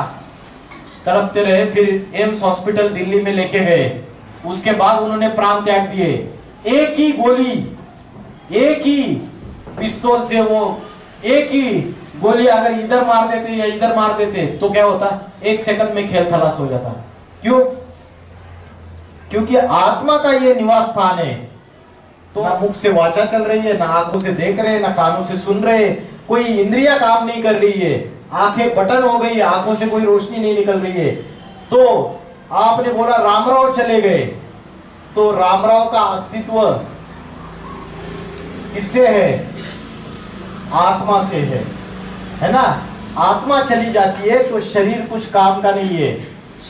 B: तड़पते रहे, फिर एम्स हॉस्पिटल दिल्ली में लेके गए। उसके बाद उन्होंने प्राण त्याग दिए। एक ही गोली, एक ही पिस्तौल से, वो एक ही गोली अगर इधर मार देते या इधर मार देते तो क्या होता? 1 सेकंड में खेल खलास हो जाता। क्यों? क्योंकि आत्मा का ये निवास स्थान है। तो ना मुख से वाचा चल रही है, ना आंखों से देख रहे, ना कानों से सुन रहे, कोई इंद्रिया काम नहीं कर रही है, आंखें बटन हो गई, आंखों से कोई रोशनी नहीं निकल रही है। तो आपने बोला रामराव चले गए, तो रामराव का अस्तित्व किससे है? आत्मा से है ना? आत्मा चली जाती है तो शरीर कुछ काम का नहीं है,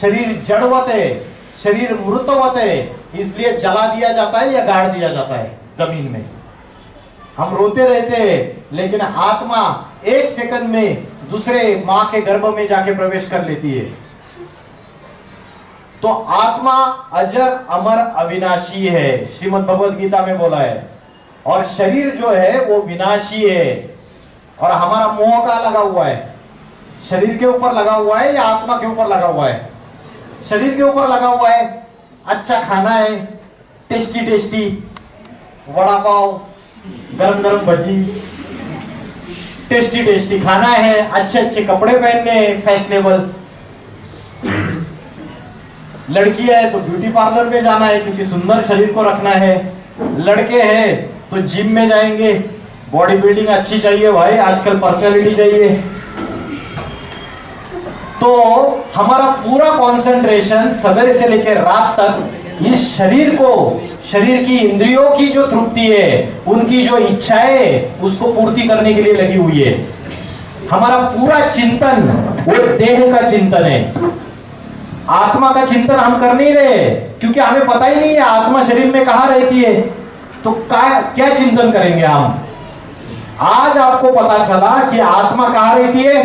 B: शरीर जड़वत है, शरीर मृतवत है, इसलिए जला दिया जाता है या गाड़ दिया जाता है जमीन में। हम रोते रहते हैं, लेकिन आत्मा एक सेकंड में दूसरे मां के गर्भ में जाके प्रवेश कर लेती है। तो आत्मा अजर अमर अविनाशी है, श्रीमद् भगवद गीता में बोला है। और शरीर जो है वो विनाशी है, और हमारा मोह का लगा हुआ है। शरीर के ऊपर लगा हुआ है या आत्मा के ऊपर लगा हुआ है? शरीर के ऊपर लगा हुआ है। अच्छा खाना है, टेस्टी टेस्टी वड़ा पाव, गरम गरम भजी, टेस्टी टेस्टी खाना है, अच्छे अच्छे कपड़े पहनने, फैशनेबल। लड़की है तो ब्यूटी पार्लर में जाना है क्योंकि सुंदर शरीर को रखना है। लड़के हैं तो जिम में जाएंगे, बॉडी बिल्डिंग अच्छी चाहिए भाई, आजकल पर्सनैलिटी चाहिए। तो हमारा पूरा कंसंट्रेशन सवेरे से लेकर रात तक इस शरीर को, शरीर की इंद्रियों की जो तृप्ति है, उनकी जो इच्छाएं, उसको पूर्ति करने के लिए लगी हुई है। हमारा पूरा चिंतन वो देह का चिंतन है, आत्मा का चिंतन हम कर नहीं रहे, क्योंकि हमें पता ही नहीं है आत्मा शरीर में कहां रहती है। तो क्या चिंतन करेंगे हम? आज आपको पता चला कि आत्मा कहां रहती है,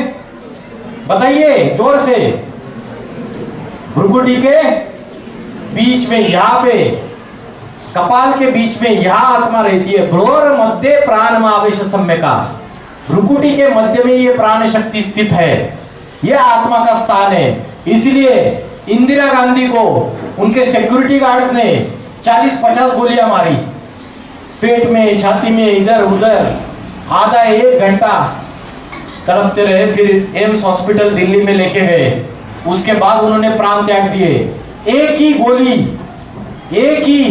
B: बताइए जोर से। भ्रुकुटी के बीच में, यहां पे कपाल के बीच में यहां आत्मा रहती है। भ्रोर मध्य प्राणमावेश सम्यका, भ्रुकुटी के मध्य में ये प्राण शक्ति स्थित है, ये आत्मा का स्थान है। इसलिए इंदिरा गांधी को उनके सिक्योरिटी गार्ड्स ने 40-50 गोलियां मारी, पेट में, छाती में, इधर उधर, आधा 1 घंटा तड़पते रहे, फिर एम्स हॉस्पिटल दिल्ली में लेके गए। उसके बाद उन्होंने प्राण त्याग दिए। एक ही गोली, एक ही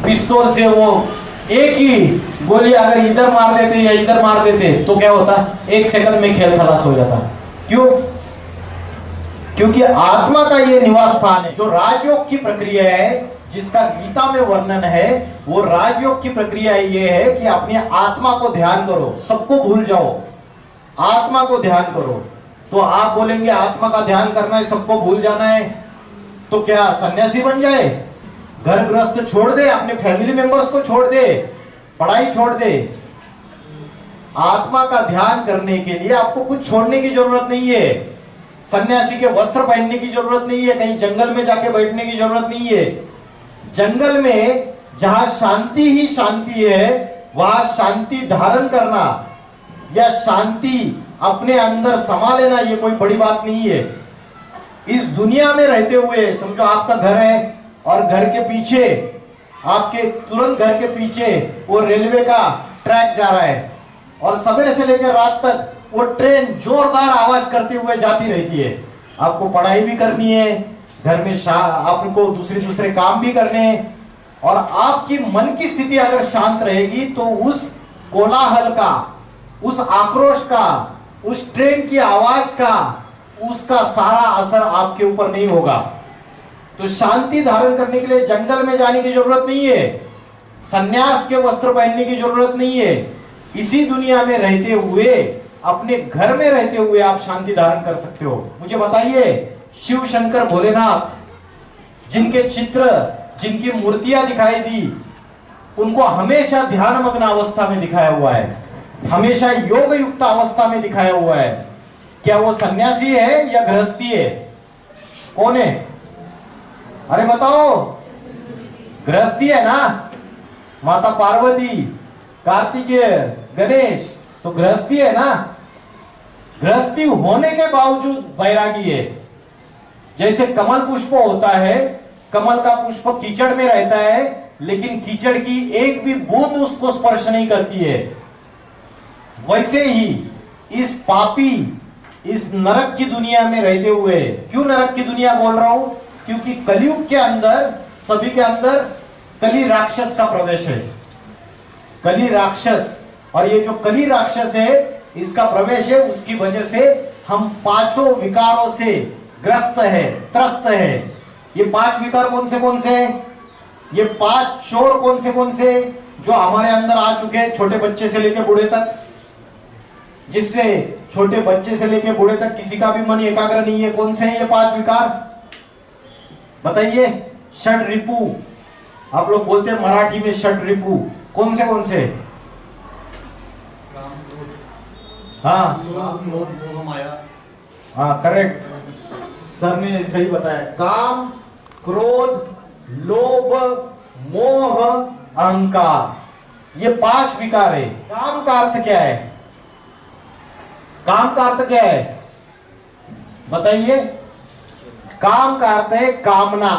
B: पिस्तौल से, वो एक ही गोली अगर इधर मार देते या इधर मार देते तो क्या होता? 1 सेकंड में खेल खलास हो जाता। क्यों? क्योंकि आत्मा का ये निवास स्थान है। जो राजयोग की प्रक्रिया है, जिसका गीता में वर्णन है, वो राजयोग की प्रक्रिया ये है कि अपनी आत्मा को ध्यान करो, सबको भूल जाओ, आत्मा को ध्यान करो। तो आप बोलेंगे आत्मा का ध्यान करना है, सबको भूल जाना है, तो क्या सन्यासी बन जाए? घर गृहस्थ छोड़ दे, अपने फैमिली मेंबर्स को छोड़ दे, पढ़ाई छोड़ दे? आत्मा का ध्यान करने के लिए आपको कुछ छोड़ने की जरूरत नहीं है। सन्यासी के वस्त्र पहनने की जरूरत नहीं है, कहीं जंगल में जाके बैठने की जरूरत नहीं है। जंगल में जहां शांति ही शांति है, वहां शांति धारण करना या शांति अपने अंदर समा लेना, ये कोई बड़ी बात नहीं है। इस दुनिया में रहते हुए समझो आपका घर है और घर के पीछे, आपके तुरंत घर के पीछे वो रेलवे का ट्रैक जा रहा है और सवेरे से लेकर रात तक वो ट्रेन जोरदार आवाज करते हुए जाती रहती है। आपको पढ़ाई भी करनी है, घर में आपको दूसरे काम भी करने हैं, और आपकी मन की स्थिति अगर शांत रहेगी तो उस कोलाहल का, उस आक्रोश का, उस ट्रेन की आवाज का, उसका सारा असर आपके ऊपर नहीं होगा। तो शांति धारण करने के लिए जंगल में जाने की जरूरत नहीं है, सन्यास के वस्त्र पहनने की जरूरत नहीं है। इसी दुनिया में रहते हुए, अपने घर में रहते हुए आप शांति धारण कर सकते हो। मुझे बताइए, शिव शंकर भोलेनाथ जिनके चित्र, जिनकी मूर्तियां दिखाई दी, उनको हमेशा ध्यान मग्न अवस्था में दिखाया हुआ है, हमेशा योग युक्त अवस्था में दिखाया हुआ है। क्या वो सन्यासी है या गृहस्थी है? कौन है? अरे बताओ, गृहस्थी है ना? माता पार्वती, कार्तिकेय, गणेश तो गृहस्थी है ना? गृहस्थी होने के बावजूद बैरागी है। जैसे कमल पुष्प होता है, कमल का पुष्प कीचड़ में रहता है, लेकिन कीचड़ की एक भी बूंद उसको स्पर्श नहीं करती है। वैसे ही इस पापी, इस नरक की दुनिया में रहते हुए, क्यों नरक की दुनिया बोल रहा हूं? क्योंकि कलयुग के अंदर, सभी के अंदर कली राक्षस का प्रवेश है। कली राक्षस, और ये जो कली राक्षस है, इसका प्रवेश है, उसकी वजह से हम 5 विकारों से ग्रस्त है, त्रस्त है। ये 5 विकार कौन से हैं? ये 5 चोर कौन से जो हमारे अंदर आ चुके हैं, छोटे बच्चे से लेकर बूढ़े तक, जिससे छोटे बच्चे से लेकर बूढ़े तक किसी का भी मन एकाग्र नहीं है। कौन से हैं ये 5 विकार? बताइए। षड रिपु, आप लोग बोलते हैं मराठी में षड रिपु, कौन से? हाँ, करेक्ट, सर ने सही बताया। काम, क्रोध, लोभ, मोह, अहंकार, ये 5 विकार है। काम का अर्थ क्या है? काम का अर्थ क्या है बताइए? काम का अर्थ है कामना।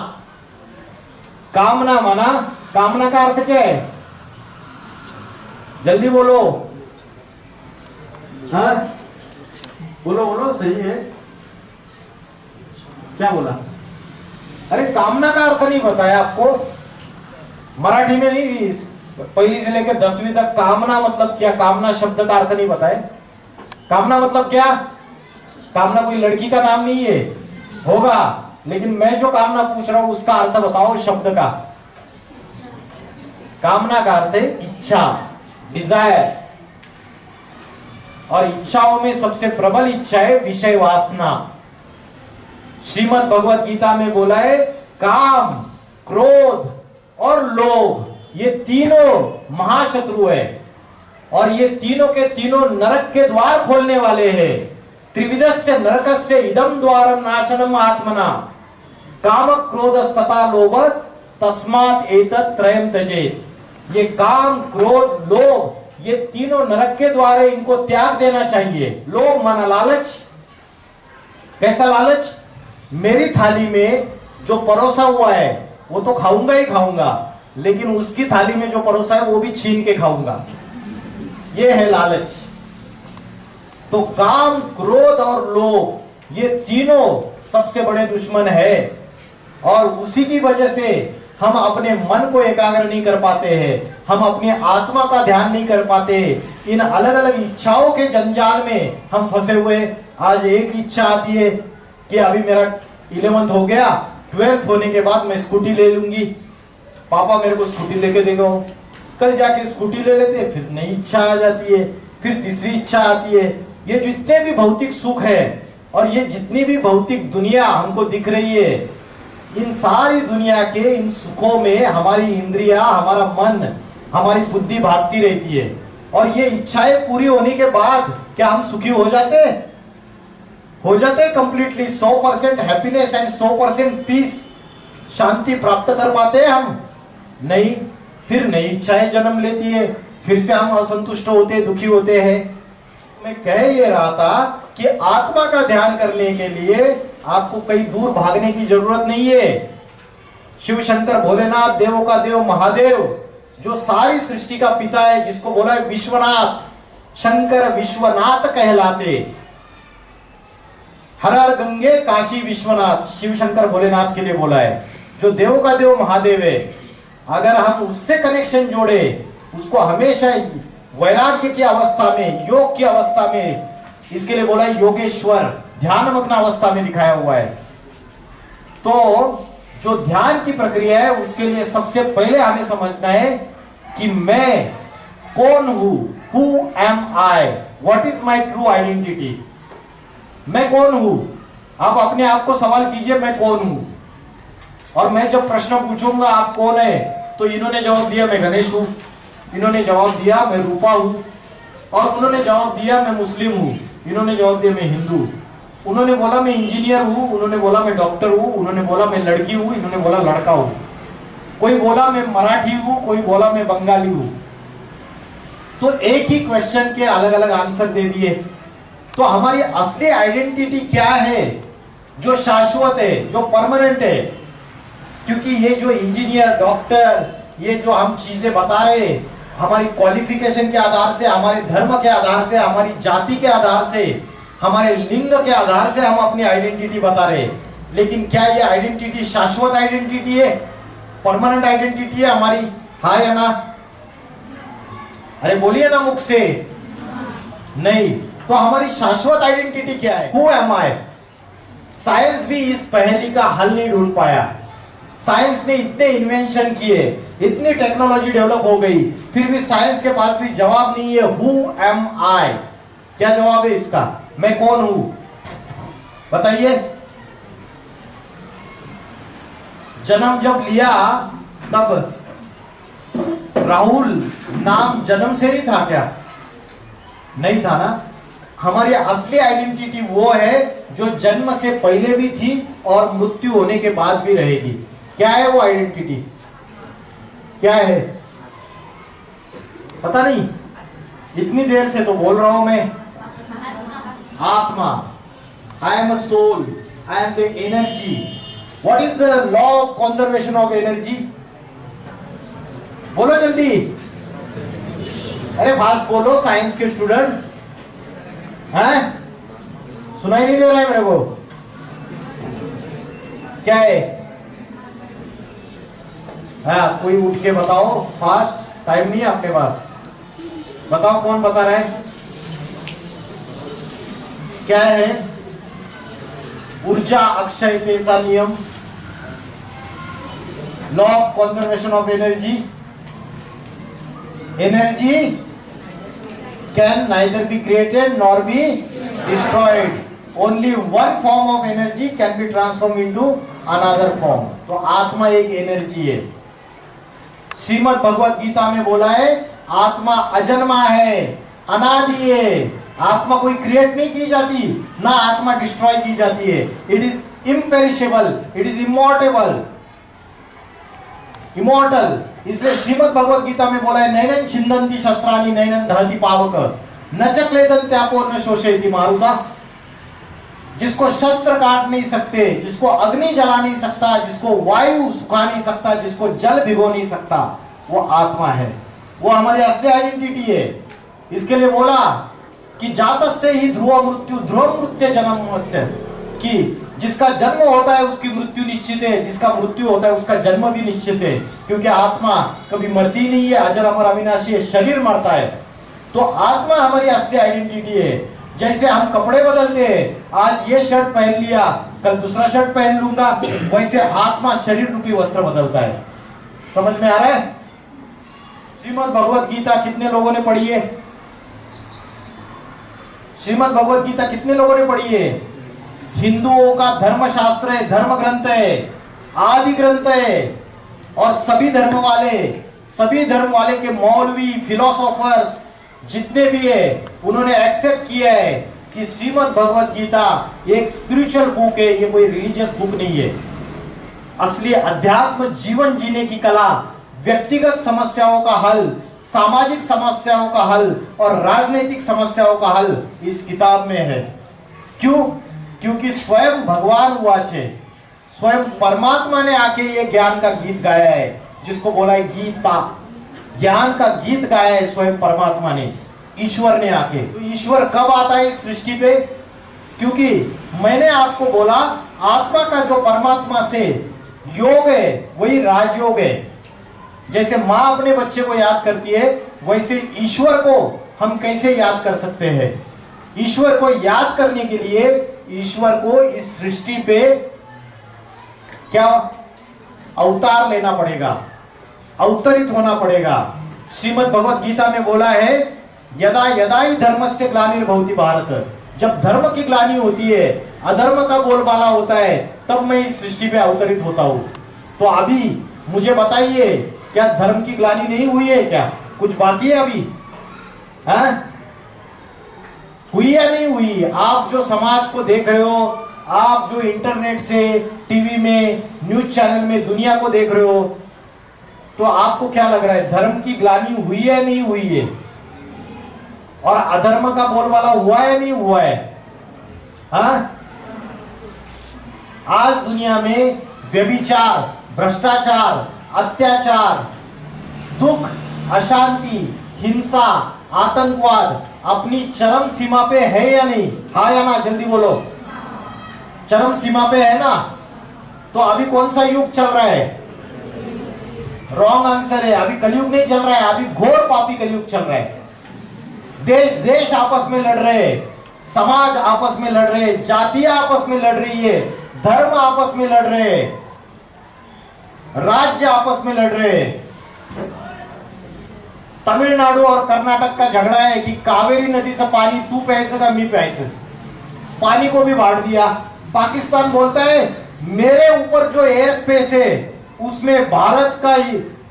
B: कामना माना, कामना का अर्थ क्या है? जल्दी बोलो। हाँ, बोलो, सही है। क्या बोला? अरे कामना का अर्थ नहीं बताया आपको? मराठी में नहीं, पहली से लेकर 10वीं तक कामना मतलब क्या, कामना शब्द का अर्थ नहीं बताया। कामना मतलब क्या? कामना कोई लड़की का नाम नहीं है, होगा, लेकिन मैं जो कामना पूछ रहा हूं उसका अर्थ बताओ शब्द का। कामना का अर्थ है इच्छा, डिजायर, और इच्छाओं में सबसे प्रबल इच्छा है विषय वासना। श्रीमद् भगवत गीता में बोला है काम, क्रोध और लोभ, ये तीनों महाशत्रु है, और ये तीनों के तीनों नरक के द्वार खोलने वाले हैं। त्रिविधस्य नरकस्य इदम द्वारम नाशनम आत्मना, काम क्रोधस्तथा लोभ तस्मात् एतत् त्रयम् त्यजेत्। ये काम, क्रोध, लोभ ये तीनों नरक के द्वारे इनको त्याग देना चाहिए। लोभ, मन, लालच। कैसा लालच? मेरी थाली में जो परोसा हुआ है वो तो खाऊंगा ही खाऊंगा, लेकिन उसकी थाली में जो परोसा है वो भी छीन के खाऊंगा। ये है लालच। तो काम, क्रोध और लोभ ये तीनों सबसे बड़े दुश्मन है, और उसी की वजह से हम अपने मन को एकाग्र नहीं कर पाते हैं, हम अपनी आत्मा का ध्यान नहीं कर पाते। इन अलग अलग इच्छाओं के जंजाल में हम फंसे हुए। आज एक इच्छा आती है कि अभी मेरा 11th हो गया, 12th होने के बाद मैं स्कूटी ले लूंगी, पापा मेरे को स्कूटी लेके देगा। कल जाके स्कूटी ले लेते हैं, फिर नई इच्छा आ जाती है, फिर तीसरी इच्छा आती है। ये जितने भी भौतिक सुख है और ये जितनी भी भौतिक दुनिया हमको दिख रही है, इन सारी दुनिया के इन सुखों में हमारी इंद्रिया, हमारा मन, हमारी बुद्धि भागती रहती है। और ये इच्छाएं पूरी होने के बाद क्या हम सुखी हो जाते हैं? हो जाते हैं कंप्लीटली 100% हैप्पीनेस एंड 100% पीस, शांति प्राप्त कर पाते हैं हम? नहीं। फिर नई इच्छाएं जन्म लेती है, फिर से हम असंतुष्ट होते, दुखी होते हैं। मैं कह ये रहा था कि आत्मा का ध्यान करने के लिए आपको कहीं दूर भागने की जरूरत नहीं है। शिव शंकर भोलेनाथ, देवों का देव महादेव, जो सारी सृष्टि का पिता है, जिसको बोला है विश्वनाथ, शंकर विश्वनाथ कहलाते। हर हर गंगे काशी विश्वनाथ, शिव शंकर भोलेनाथ के लिए बोला है। जो देवों का देव महादेव है, अगर हम उससे कनेक्शन जोड़े, उसको हमेशा वैराग्य की अवस्था में, योग की अवस्था में, इसके लिए बोला है योगेश्वर, ध्यान मग्न अवस्था में दिखाया हुआ है। तो जो ध्यान की प्रक्रिया है, उसके लिए सबसे पहले हमें समझना है कि मैं कौन हूं, who am I, what is my true identity. मैं कौन हूं? आप अपने आप को सवाल कीजिए, मैं कौन हूं? और मैं जब प्रश्न पूछूंगा आप कौन है, तो इन्होंने जवाब दिया मैं गणेश हूं, इन्होंने जवाब दिया मैं रूपा हूं, और उन्होंने जवाब दिया मैं मुस्लिम हूं, इन्होंने जवाब दिया मैं हिंदू, उन्होंने बोला मैं इंजीनियर हूं, उन्होंने बोला मैं डॉक्टर हूं, उन्होंने बोला मैं लड़की हूं, इन्होंने बोला लड़का हूं, कोई बोला मैं मराठी हूं, कोई बोला मैं बंगाली हूं। तो एक ही क्वेश्चन के अलग अलग आंसर दे दिए। तो हमारी असली आइडेंटिटी क्या है, जो शाश्वत है, जो परमानेंट है? क्योंकि ये जो इंजीनियर, डॉक्टर, ये जो हम चीजें बता रहे, हमारी क्वालिफिकेशन के आधार से, हमारे धर्म के आधार से, हमारी जाति के आधार से, हमारे लिंग के आधार से हम अपनी आइडेंटिटी बता रहे। लेकिन क्या ये आइडेंटिटी शाश्वत आइडेंटिटी है, परमानेंट आइडेंटिटी है हमारी? हाँ या ना? अरे बोलिए ना मुख से। नहीं। तो हमारी शाश्वत आइडेंटिटी क्या है? Who am I? साइंस भी इस पहेली का हल नहीं ढूंढ पाया। साइंस ने इतने इन्वेंशन किए, इतनी टेक्नोलॉजी डेवलप हो गई, फिर भी साइंस के पास भी जवाब नहीं है हु एम आई। क्या जवाब है इसका? मैं कौन हूं? बताइए। जन्म जब लिया तब राहुल नाम जन्म से नहीं था क्या? नहीं था ना। हमारी असली आइडेंटिटी वो है जो जन्म से पहले भी थी और मृत्यु होने के बाद भी रहेगी। क्या है वो आइडेंटिटी? क्या है? पता नहीं। इतनी देर से तो बोल रहा हूं मैं। आत्मा, I am a soul, I am the energy. What is the law of conservation of energy? बोलो जल्दी। अरे फास्ट बोलो साइंस के स्टूडेंट्स। हैं? सुनाई नहीं दे रहा है मेरे को? क्या है? हाँ, कोई उठ के बताओ फास्ट, टाइम नहीं है आपके पास। बताओ कौन बता रहा है? क्या है? ऊर्जा अक्षयतेचा नियम, law of conservation of energy. Energy can neither be created nor be destroyed. Only one form of energy can be transformed into another form. तो आत्मा एक एनर्जी है। श्रीमद् भगवत गीता में बोला है आत्मा अजन्मा है, अनादि है। आत्मा कोई क्रिएट नहीं की जाती, ना आत्मा डिस्ट्रॉय की जाती है। It is imperishable, it is immortable. Immortal. इसलिए श्रीमद् भगवत गीता में बोला है, नैनन छिंदंती शस्त्राणी नैनन दहति पावक न चक्लेदन त्यापो न शोषयति मारुता। जिसको शस्त्र काट नहीं सकते, जिसको अग्नि जला नहीं सकता, जिसको वायु सुखा नहीं सकता, जिसको जल भिगो नहीं सकता, वो आत्मा है, वो हमारी असली आइडेंटिटी है। इसके लिए बोला कि जातस्य ही ध्रुव मृत्यु जन्मस्य, कि जिसका जन्म होता है उसकी मृत्यु निश्चित है, जिसका मृत्यु होता है उसका जन्म भी निश्चित है, क्योंकि आत्मा कभी मरती नहीं है, अजर अमर अविनाशी है, शरीर मरता है। तो आत्मा हमारी असली आइडेंटिटी है। जैसे हम कपड़े बदलते हैं, आज ये शर्ट पहन लिया, कल दूसरा शर्ट पहन लूंगा, वैसे आत्मा शरीर रूपी वस्त्र बदलता है। समझ में आ रहा है? श्रीमद् भगवत गीता कितने लोगों ने पढ़ी है? श्रीमद् भगवत गीता कितने लोगों ने पढ़ी है? हिंदुओं का धर्म शास्त्र है, धर्म ग्रंथ है, आदि ग्रंथ है। और सभी धर्म वाले के मौलवी, फिलोसोफर्स जितने भी है, उन्होंने एक्सेप्ट किया है कि श्रीमद् भगवत गीता एक स्पिरिचुअल बुक है, ये कोई रिलीजियस बुक नहीं है। असली अध्यात्म जीवन जीने की कला, व्यक्तिगत समस्याओं का हल, सामाजिक समस्याओं का हल और राजनीतिक समस्याओं का हल इस किताब में है। क्यों? क्योंकि स्वयं भगवान वाचे, स्वयं परमात्मा ने आके ये ज्ञान का गीत गाया है, जिसको बोला है गीता। ज्ञान का गीत गाया है स्वयं परमात्मा ने, ईश्वर ने आके। तो ईश्वर कब आता है इस सृष्टि पे? क्योंकि मैंने आपको बोला, आत्मा का जो परमात्मा से योग है वही राजयोग है। जैसे माँ अपने बच्चे को याद करती है, वैसे ईश्वर को हम कैसे याद कर सकते हैं? ईश्वर को याद करने के लिए ईश्वर को इस सृष्टि पे क्या अवतार लेना पड़ेगा, अवतरित होना पड़ेगा। श्रीमद् भगवत गीता में बोला है, यदा यदा ही धर्मस्य ग्लानिर्भवति भारत। जब धर्म की ग्लानि होती है, अधर्म का बोलबाला होता है, तब मैं इस सृष्टि पे अवतरित होता हूं। तो अभी मुझे बताइए, क्या धर्म की ग्लानि नहीं हुई है? क्या कुछ बाकी है अभी? हुई या नहीं हुई? आप जो समाज को देख रहे हो, आप जो इंटरनेट से, टीवी में, न्यूज चैनल में दुनिया को देख रहे हो, तो आपको क्या लग रहा है, धर्म की ग्लानि हुई है नहीं हुई है? और अधर्म का बोलबाला हुआ है नहीं हुआ है? आज दुनिया में व्यभिचार, भ्रष्टाचार, अत्याचार, दुख, अशांति, हिंसा, आतंकवाद अपनी चरम सीमा पे है या नहीं? हाँ या ना? जल्दी बोलो। चरम सीमा पे है ना? तो अभी कौन सा युग चल रहा है? रॉन्ग आंसर है। अभी कलयुग नहीं चल रहा है, अभी घोर पापी कलयुग चल रहा है। देश देश आपस में लड़ रहे हैं, समाज आपस में लड़ रहे हैं, जातियां आपस में लड़ रही है, धर्म आपस में लड़ रहे हैं, राज्य आपस में लड़ रहे हैं। तमिलनाडु और कर्नाटक का झगड़ा है कि कावेरी नदी से पानी तू प्यायचं का मी प्यायचं, पानी को भी बांट दिया। पाकिस्तान बोलता है मेरे ऊपर जो एयर स्पेस है उसमें भारत का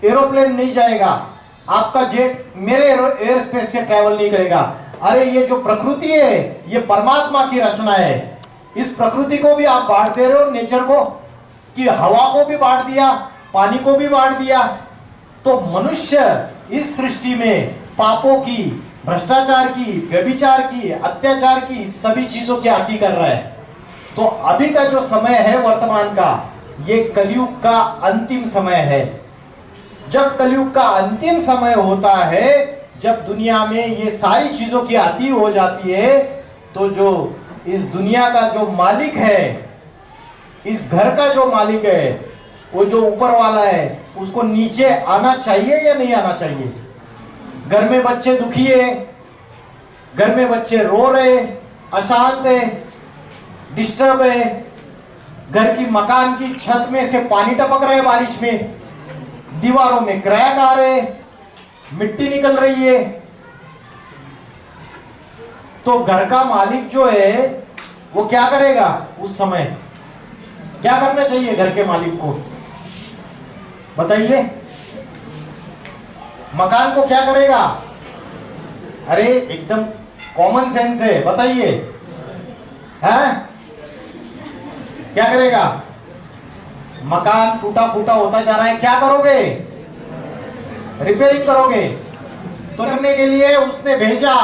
B: एरोप्लेन नहीं जाएगा, आपका जेट मेरे एयर स्पेस से ट्रैवल नहीं करेगा। अरे ये जो प्रकृति है ये परमात्मा की रचना है, इस प्रकृति को भी आप बांट दे रहे हो, नेचर को, कि हवा को भी बांट दिया, पानी को भी बांट दिया। तो मनुष्य इस सृष्टि में पापों की, भ्रष्टाचार की, व्यभिचार की, अत्याचार की, सभी चीजों की आती कर रहा है। तो अभी का जो समय है वर्तमान का, ये कलयुग का अंतिम समय है। जब कलयुग का अंतिम समय होता है, जब दुनिया में ये सारी चीजों की आती हो जाती है, तो जो इस दुनिया का जो मालिक है, इस घर का जो मालिक है, वो जो ऊपर वाला है, उसको नीचे आना चाहिए या नहीं आना चाहिए? घर में बच्चे दुखी है, घर में बच्चे रो रहे, अशांत है, डिस्टर्ब है, घर की मकान की छत में से पानी टपक रहा है बारिश में, दीवारों में क्रैक आ रहे, मिट्टी निकल रही है, तो घर का मालिक जो है वो क्या करेगा? उस समय क्या करना चाहिए घर के मालिक को? बताइए। मकान को क्या करेगा? अरे एकदम कॉमन सेंस है, बताइए। हैं? क्या करेगा? मकान टूटा फूटा होता जा रहा है, क्या करोगे? रिपेयरिंग करोगे। तो करने के लिए उसने भेजा,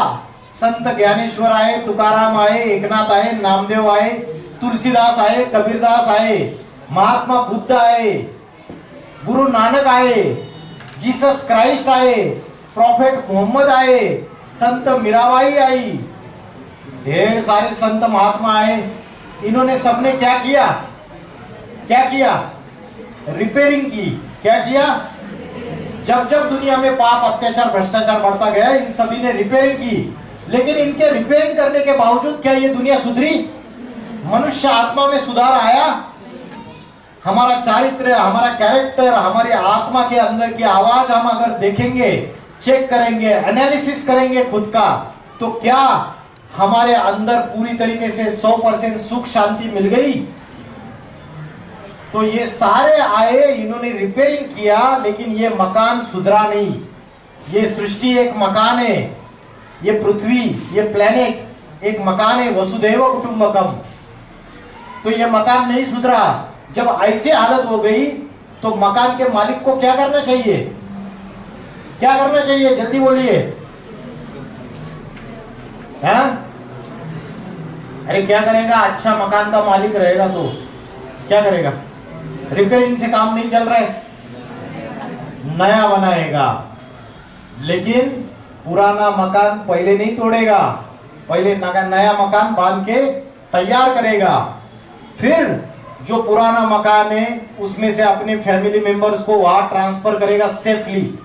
B: संत ज्ञानेश्वर आए, तुकाराम आए, एकनाथ आए, नामदेव आए, तुलसीदास आए, कबीरदास आए, महात्मा बुद्ध आए, गुरु नानक आए, जीसस क्राइस्ट आए, प्रॉफेट मोहम्मद आए, संत मीराबाई आई, ढेर सारे संत महात्मा आए। इन्होंने सबने क्या किया? क्या किया? रिपेयरिंग की। क्या किया? जब जब दुनिया में पाप, अत्याचार, भ्रष्टाचार बढ़ता गया, इन सभी ने रिपेयरिंग की। लेकिन इनके रिपेयरिंग करने के बावजूद क्या ये दुनिया सुधरी? मनुष्य आत्मा में सुधार आया? हमारा चारित्र, हमारा कैरेक्टर, हमारी आत्मा के अंदर की आवाज हम अगर देखेंगे, चेक करेंगे, एनालिसिस करेंगे खुद का, तो क्या हमारे अंदर पूरी तरीके से 100% सुख शांति मिल गई? तो ये सारे आए, इन्होंने रिपेयरिंग किया, लेकिन ये मकान सुधरा नहीं। ये सृष्टि एक मकान है, ये पृथ्वी, ये प्लेनेट एक मकान है, वसुधैव कुटुंबकम। तो ये मकान नहीं सुधरा। जब ऐसी हालत हो गई तो मकान के मालिक को क्या करना चाहिए? क्या करना चाहिए? जल्दी बोलिए। हाँ? अरे क्या करेगा? अच्छा मकान का मालिक रहेगा तो क्या करेगा? रिपेयरिंग से काम नहीं चल रहा है, नया बनाएगा। लेकिन पुराना मकान पहले नहीं तोड़ेगा, पहले नया मकान बांध के तैयार करेगा। फिर जो पुराना मकान है उसमें से अपने फैमिली मेंबर्स को वहां ट्रांसफर करेगा सेफली,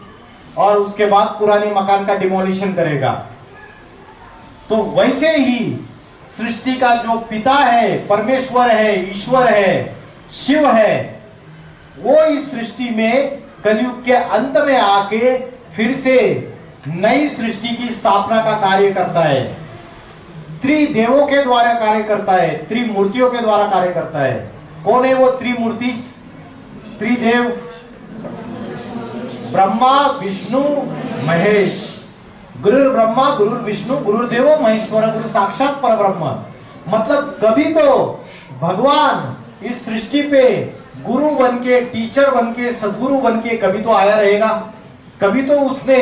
B: और उसके बाद पुराने मकान का डिमोलिशन करेगा। तो वैसे ही सृष्टि का जो पिता है, परमेश्वर है, ईश्वर है, शिव है, वो इस सृष्टि में कलयुग के अंत में आके फिर से नई सृष्टि की स्थापना का कार्य करता है। त्रिदेवों के द्वारा कार्य करता है, त्रिमूर्तियों के द्वारा कार्य करता है। कौन है वो त्रिमूर्ति, त्रिदेव? ब्रह्मा, विष्णु, महेश। गुरु ब्रह्मा, गुरु विष्णु, गुरुदेवो महेश्वर, गुरु साक्षात पर ब्रह्म। मतलब कभी तो भगवान इस सृष्टि पे गुरु बन के, टीचर बन के, सदगुरु बन के कभी तो आया रहेगा। कभी तो उसने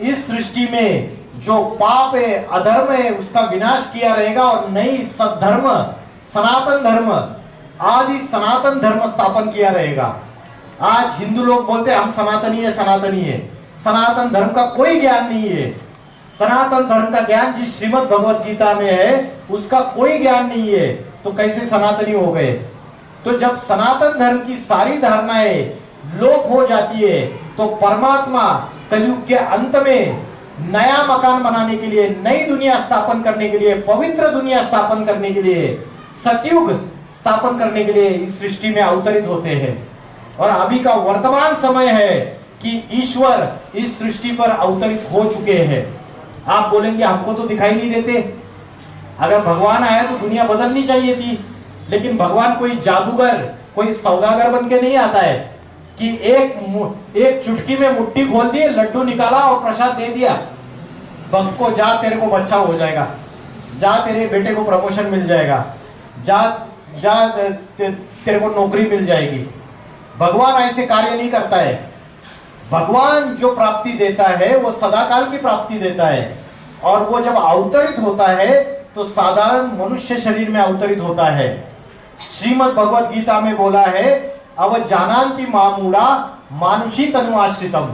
B: इस सृष्टि में जो पाप है, अधर्म है, उसका विनाश किया रहेगा और नई सद्धर्म, सनातन धर्म, आदि सनातन धर्म स्थापन किया रहेगा। आज हिंदू लोग बोलते हैं हम सनातनी है, सनातनी है। सनातन धर्म का कोई ज्ञान नहीं है। सनातन धर्म का ज्ञान जिस श्रीमद् भगवत गीता में है उसका कोई ज्ञान नहीं है, तो कैसे सनातनी हो गए? तो जब सनातन धर्म की सारी धारणाएं लोप हो जाती है तो परमात्मा कलयुग के अंत में नया मकान बनाने के लिए, नई दुनिया स्थापन करने के लिए, पवित्र दुनिया स्थापन करने के लिए, सतयुग स्थापन करने के लिए इस सृष्टि में अवतरित होते हैं। और अभी का वर्तमान समय है कि ईश्वर इस सृष्टि पर अवतरित हो चुके हैं। आप बोलेंगे हमको तो दिखाई नहीं देते। अगर भगवान आया तो दुनिया बदलनी चाहिए थी, लेकिन भगवान कोई जादूगर, कोई सौदागर बन के नहीं आता है कि एक चुटकी में मुट्ठी खोल दी, लड्डू निकाला और प्रसाद दे दिया, भक्त को जा तेरे को बच्चा हो जाएगा, जा तेरे बेटे को प्रमोशन मिल जाएगा, जा तेरे को नौकरी मिल जाएगी। भगवान ऐसे कार्य नहीं करता है। भगवान जो प्राप्ति देता है वो सदाकाल की प्राप्ति देता है, और वो जब अवतरित होता है तो साधारण मनुष्य शरीर में अवतरित होता है। श्रीमद् भगवत गीता में बोला है, अव जानांति मामूढ़ा मानुषी तनु आश्रितम।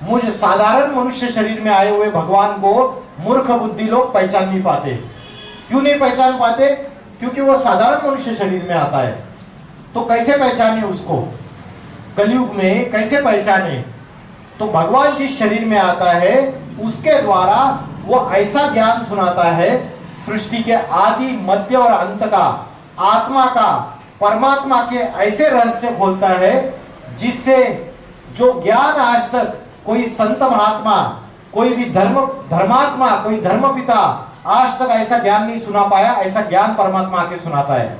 B: मुझ साधारण मनुष्य शरीर में आए हुए भगवान को मूर्ख बुद्धि लोग पहचान नहीं पाते। क्यों नहीं पहचान पाते? क्योंकि वो साधारण मनुष्य शरीर में आता है। तो कैसे पहचाने उसको? कलयुग में कैसे पहचाने? तो भगवान जिस शरीर में आता है उसके द्वारा वो ऐसा ज्ञान सुनाता है, सृष्टि के आदि, मध्य और अंत का, आत्मा का, परमात्मा के ऐसे रहस्य खोलता है जिससे जो ज्ञान आज तक कोई संत महात्मा, कोई भी धर्मात्मा, कोई धर्मपिता आज तक ऐसा ज्ञान नहीं सुना पाया, ऐसा ज्ञान परमात्मा आके सुनाता है।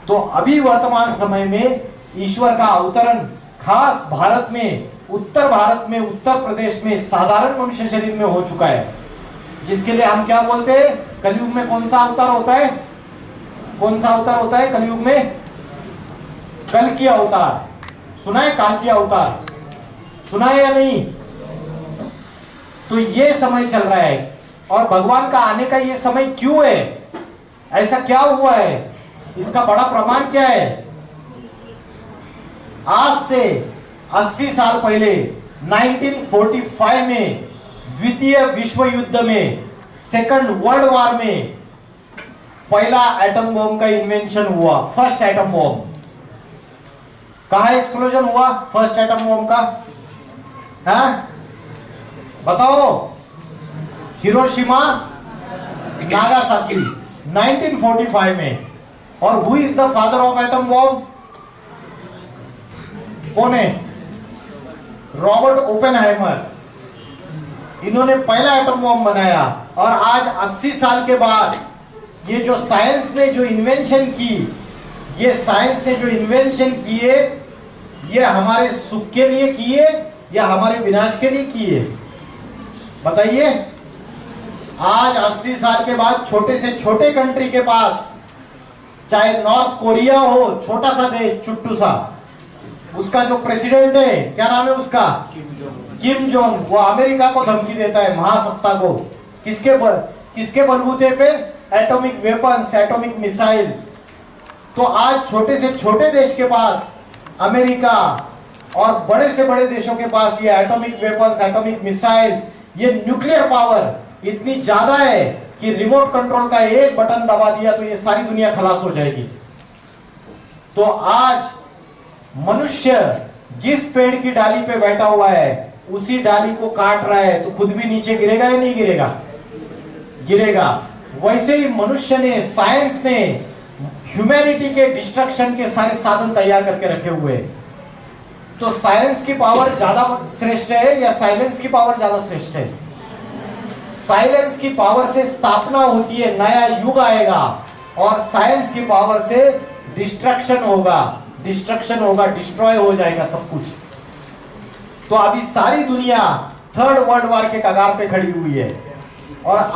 B: तो अभी वर्तमान समय में ईश्वर का अवतरण खास भारत में, उत्तर भारत में, उत्तर प्रदेश में साधारण मनुष्य शरीर में हो चुका है, जिसके लिए हम क्या बोलते हैं? कलयुग में कौन सा अवतार होता है? कौन सा अवतार होता है कलयुग में? कल की अवतार सुना है, काल की अवतार सुना है या नहीं? तो ये समय चल रहा है और भगवान का आने का ये समय क्यों है, ऐसा क्या हुआ है, इसका बड़ा प्रमाण क्या है? आज से 80 साल पहले 1945 में द्वितीय विश्व युद्ध में, सेकंड वर्ल्ड वॉर में पहला एटम बॉम्ब का इन्वेंशन हुआ। फर्स्ट एटम बॉम्ब कहां एक्सप्लोजन हुआ फर्स्ट एटम बॉम्ब का? हाँ बताओ। हिरोशिमा नागासाकी 1945 में। और who is the father of atom bomb? कौन है? Robert Oppenheimer. इन्होंने पहला एटम बॉम्ब बनाया। और आज 80 साल के बाद ये जो साइंस ने जो इन्वेंशन की, ये साइंस ने जो इन्वेंशन किए, ये हमारे सुख के लिए किए या हमारे विनाश के लिए किए? बताइए। आज 80 साल के बाद छोटे से छोटे कंट्री के पास, चाहे नॉर्थ कोरिया हो, छोटा सा देश चुट्टू सा, उसका जो प्रेसिडेंट है, क्या नाम है उसका? Kim Jong. वो अमेरिका को धमकी देता है, महासत्ता को। किसके बलबूते पे? Atomic weapons, atomic missiles. तो आज छोटे से छोटे देश के पास, अमेरिका और बड़े से बड़े देशों के पास ये एटॉमिक वेपन्स, एटॉमिक मिसाइल्स, ये न्यूक्लियर पावर इतनी ज्यादा है कि रिमोट कंट्रोल का एक बटन दबा दिया तो ये सारी दुनिया खलास हो जाएगी। तो आज मनुष्य जिस पेड़ की डाली पे बैठा हुआ है, उसी डाली को काट रहा है, तो खुद भी नीचे गिरेगा या नहीं गिरेगा? गिरेगा। वैसे ही मनुष्य ने, साइंस ने ह्यूमैनिटी के डिस्ट्रक्शन के सारे साधन तैयार करके रखे हुए हैं। तो साइंस की पावर ज्यादा श्रेष्ठ है या साइलेंस की पावर ज्यादा श्रेष्ठ है? साइलेंस की पावर से स्थापना होती है, नया युग आएगा। और साइंस की पावर से डिस्ट्रक्शन होगा, डिस्ट्रॉय हो जाएगा सब कुछ। तो अभी सारी दुनिया थर्ड वर्ल्ड वॉर के कगार पे खड़ी हुई है। और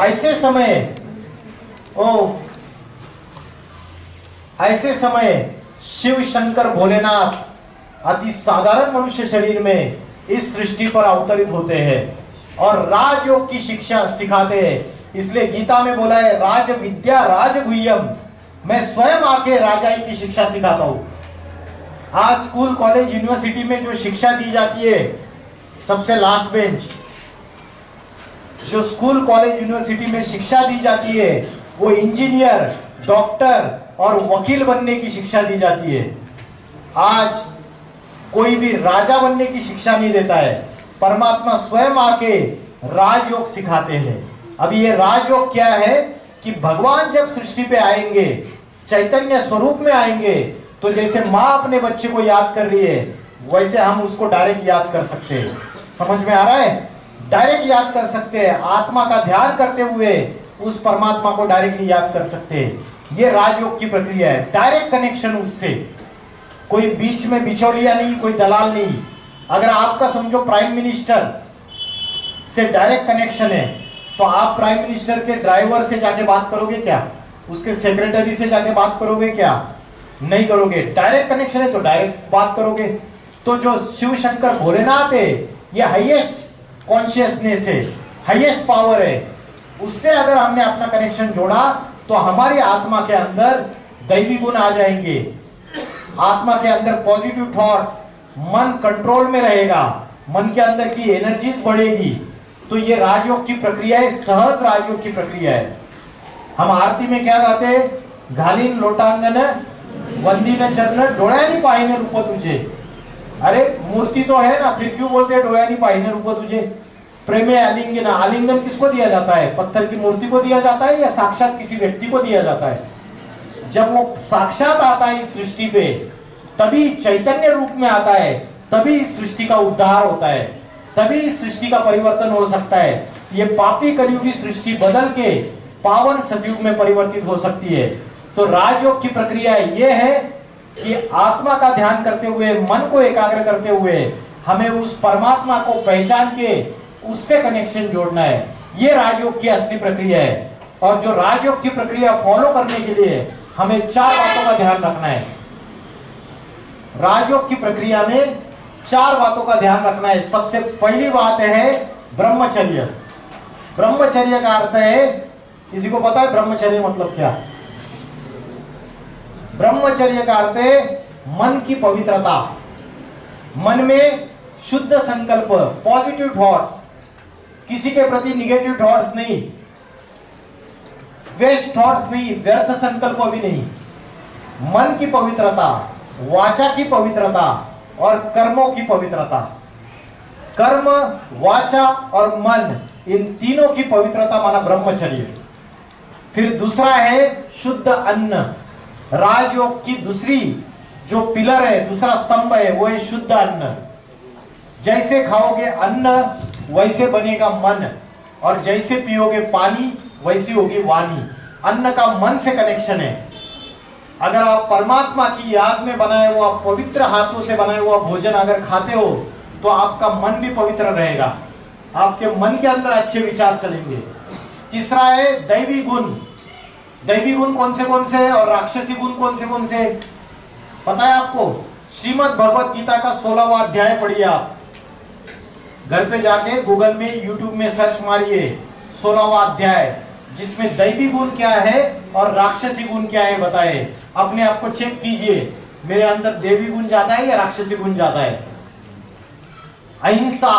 B: ऐसे समय शिव शंकर भोलेनाथ अति साधारण मनुष्य शरीर में इस सृष्टि पर अवतरित होते हैं और राजयोग की शिक्षा सिखाते हैं। इसलिए गीता में बोला है, राज विद्या राजगुह्यम, मैं स्वयं आके राजाई की शिक्षा सिखाता हूं। आज स्कूल, कॉलेज, यूनिवर्सिटी में जो शिक्षा दी जाती है, सबसे लास्ट बेंच, जो स्कूल, कॉलेज, यूनिवर्सिटी में शिक्षा दी जाती है, वो इंजीनियर, डॉक्टर और वकील बनने की शिक्षा दी जाती है। आज कोई भी राजा बनने की शिक्षा नहीं देता है। परमात्मा स्वयं आके राजयोग सिखाते हैं। अभी ये राजयोग क्या है कि भगवान जब सृष्टि पे आएंगे, चैतन्य स्वरूप में आएंगे, तो जैसे माँ अपने बच्चे को याद कर रही है, वैसे हम उसको डायरेक्ट याद कर सकते हैं। समझ में आ रहा है? डायरेक्ट याद कर सकते हैं। आत्मा का ध्यान करते हुए उस परमात्मा को डायरेक्टली याद कर सकते हैं। ये राजयोग की प्रक्रिया है, डायरेक्ट कनेक्शन उससे, कोई बीच में बिचौलिया नहीं, कोई दलाल नहीं। अगर आपका समझो प्राइम मिनिस्टर से डायरेक्ट कनेक्शन है, तो आप प्राइम मिनिस्टर के ड्राइवर से जाके बात करोगे क्या? उसके सेक्रेटरी से जाके बात करोगे क्या? नहीं करोगे। डायरेक्ट कनेक्शन है तो डायरेक्ट बात करोगे। तो जो शिव शंकर भोलेनाथ है, ये हाईएस्ट कॉन्शियसनेस है, हाईएस्ट पावर है। उससे अगर हमने अपना कनेक्शन जोड़ा तो हमारी आत्मा के अंदर दैवी गुण आ जाएंगे। आत्मा के अंदर पॉजिटिव थॉट्स, मन कंट्रोल में रहेगा, मन के अंदर की एनर्जीज बढ़ेगी। तो ये राजयोग की प्रक्रिया है, सहज राजयोग की प्रक्रिया है। हम आरती में क्या गाते हैं? घालीन लोटांगण वंदीन चरण डोळ्यानी पाहिने रूप तुझे। अरे मूर्ति तो है ना, फिर क्यों बोलते हैं डोळ्यानी पाहिने रूप तुझे? प्रेमे आलिंगन, आलिंगन किसको दिया जाता है? पत्थर की मूर्ति को दिया जाता है या साक्षात किसी व्यक्ति को दिया जाता है? जब वो साक्षात आता है इस सृष्टि पे, तभी चैतन्य रूप में आता है, तभी इस सृष्टि का उद्धार होता है, तभी इस सृष्टि का परिवर्तन हो सकता है। ये पापी कलयुगी सृष्टि बदल के पावन सतयुग में परिवर्तित हो सकती है। तो राजयोग की प्रक्रिया ये है कि आत्मा का ध्यान करते हुए, मन को एकाग्र करते हुए हमें उस परमात्मा को पहचान के उससे कनेक्शन जोड़ना है। ये राजयोग की असली प्रक्रिया है। और जो राजयोग की प्रक्रिया फॉलो करने के लिए हमें 4 बातों का ध्यान रखना है। राजयोग की प्रक्रिया में 4 बातों का ध्यान रखना है। सबसे पहली बात है ब्रह्मचर्य। ब्रह्मचर्य का अर्थ है, किसी को पता है ब्रह्मचर्य मतलब क्या? ब्रह्मचर्य का अर्थ है मन की पवित्रता, मन में शुद्ध संकल्प, पॉजिटिव थॉट्स, किसी के प्रति निगेटिव थॉट्स नहीं, वेस्ट थॉट्स नहीं, व्यर्थ संकल्प भी नहीं। मन की पवित्रता, वाचा की पवित्रता और कर्मों की पवित्रता। कर्म, वाचा और मन, इन तीनों की पवित्रता माना ब्रह्मचर्य। फिर दूसरा है शुद्ध अन्न। राजयोग की दूसरी जो पिलर है, दूसरा स्तंभ है, वो है शुद्ध अन्न। जैसे खाओगे अन्न वैसे बनेगा मन, और जैसे पियोगे पानी वैसी होगी वाणी। अन्न का मन से कनेक्शन है। अगर आप परमात्मा की याद में बनाए हुआ पवित्र हाथों से बनाया हुआ भोजन अगर खाते हो तो आपका मन भी पवित्र रहेगा, आपके मन के अंदर अच्छे विचार चलेंगे। तीसरा है दैवी गुण। दैवी गुण कौन से और राक्षसी गुण कौन से पता है आपको? श्रीमद् भगवत गीता का 16वां अध्याय पढ़िए आप। घर पे जाके गूगल में, यूट्यूब में सर्च मारिए 16वां अध्याय, जिसमें दैवी गुण क्या है और राक्षसी गुण क्या है बताए। अपने आप को चेक कीजिए, मेरे अंदर देवी गुण ज्यादा है या राक्षसी गुण ज्यादा है। अहिंसा,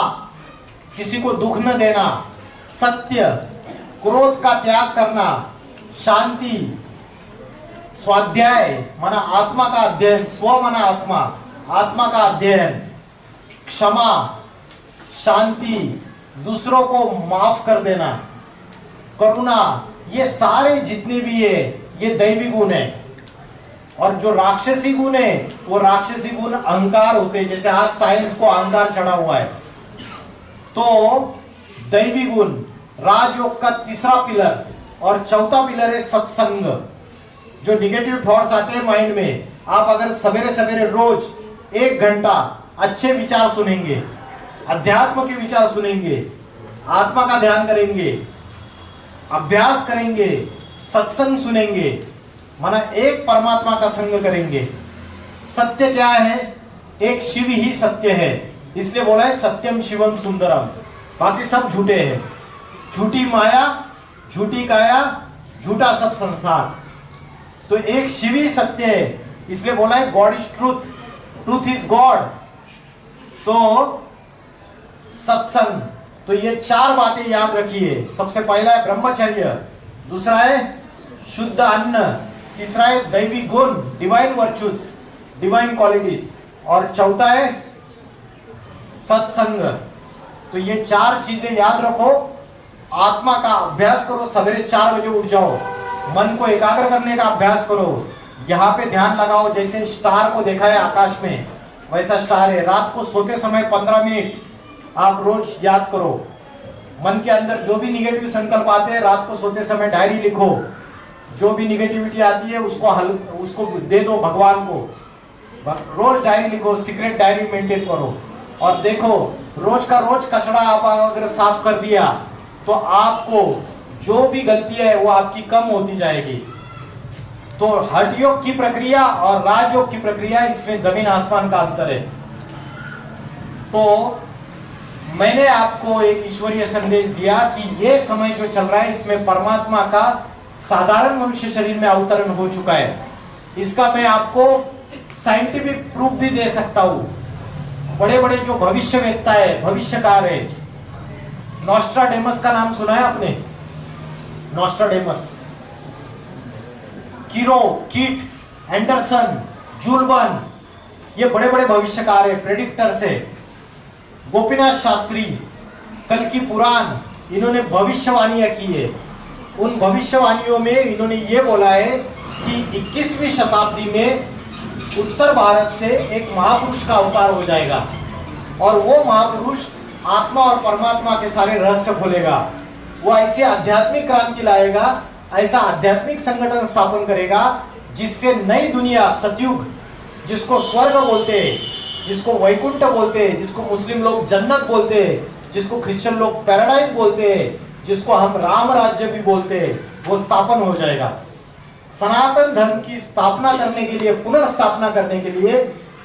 B: किसी को दुख न देना, सत्य, क्रोध का त्याग करना, शांति, स्वाध्याय माना आत्मा का अध्ययन, स्व माना आत्मा, आत्मा का अध्ययन, क्षमा, शांति, दूसरों को माफ कर देना, करुणा, ये सारे जितने भी है ये दैवी गुण है। और जो राक्षसी गुण है वो राक्षसी गुण अहंकार होते हैं। जैसे आज साइंस को अहंकार चढ़ा हुआ है, तो दैवी गुण राजयोग का तीसरा पिलर। और चौथा पिलर है सत्संग। जो निगेटिव थॉट्स आते हैं माइंड में, आप अगर सवेरे सवेरे रोज 1 घंटा अच्छे विचार सुनेंगे, अध्यात्म के विचार सुनेंगे, आत्मा का ध्यान करेंगे, अभ्यास करेंगे, सत्संग सुनेंगे, माना एक परमात्मा का संग करेंगे। सत्य क्या है? एक शिव ही सत्य है, इसलिए बोला है सत्यम शिवम सुंदरम। बाकी सब झूठे हैं। झूठी माया, झूठी काया, झूठा सब संसार। तो एक शिव ही सत्य है, इसलिए बोला है God is truth, truth is God. तो सत्संग, तो ये 4 बातें याद रखिए। सबसे पहला है ब्रह्मचर्य, दूसरा है शुद्ध अन्न, तीसरा है दैवी गुण, डिवाइन वर्चुज, डिवाइन क्वालिटीज, और चौथा है सत्संग। तो ये 4 चीजें याद रखो। आत्मा का अभ्यास करो, सवेरे 4 बजे उठ जाओ, मन को एकाग्र करने का अभ्यास करो। यहाँ पे ध्यान लगाओ, जैसे स्टार को देखा है आकाश में वैसा स्टार है। रात को सोते समय 15 मिनट आप रोज याद करो। मन के अंदर जो भी निगेटिव संकल्प आते हैं, रात को सोते समय डायरी लिखो। जो भी निगेटिविटी आती है उसको दे दो भगवान को। रोज डायरी लिखो, सीक्रेट डायरी मेंटेन करो। और देखो, रोज का रोज कचरा आप अगर साफ कर दिया तो आपको जो भी गलती है वो आपकी कम होती जाएगी। तो हठ योग की प्रक्रिया और राजयोग की प्रक्रिया, इसमें जमीन आसमान का अंतर है। तो मैंने आपको एक ईश्वरीय संदेश दिया कि ये समय जो चल रहा है इसमें परमात्मा का साधारण मनुष्य शरीर में अवतरण हो चुका है। इसका मैं आपको साइंटिफिक प्रूफ भी दे सकता हूं। बड़े बड़े जो भविष्यवेत्ता है, भविष्यकार है, नॉस्ट्राडेमस का नाम सुना है आपने? नॉस्ट्राडेमस, किरो, कीट, एंडरसन, जूलबर्न, ये बड़े बड़े भविष्यकार है, प्रेडिक्टर्स है। गोपीनाथ शास्त्री, कल की पुराण, इन्होंने भविष्यवाणियां की है। उन भविष्यवाणियों में इन्होंने ये बोला है कि 21वीं शताब्दी में उत्तर भारत से एक महापुरुष का अवतार हो जाएगा और वो महापुरुष आत्मा और परमात्मा के सारे रहस्य खोलेगा। वो ऐसी आध्यात्मिक क्रांति लाएगा, ऐसा आध्यात्मिक संगठन स्थापन करेगा जिससे नई दुनिया, सतयुग, जिसको स्वर्ग बोलते हैं, जिसको वैकुंठ बोलते हैं, जिसको मुस्लिम लोग जन्नत बोलते हैं, जिसको क्रिश्चियन लोग पैराडाइज बोलते हैं, जिसको हम राम राज्य भी बोलते हैं, वो स्थापन हो जाएगा। सनातन धर्म की स्थापना करने के लिए, पुनर्स्थापना करने के लिए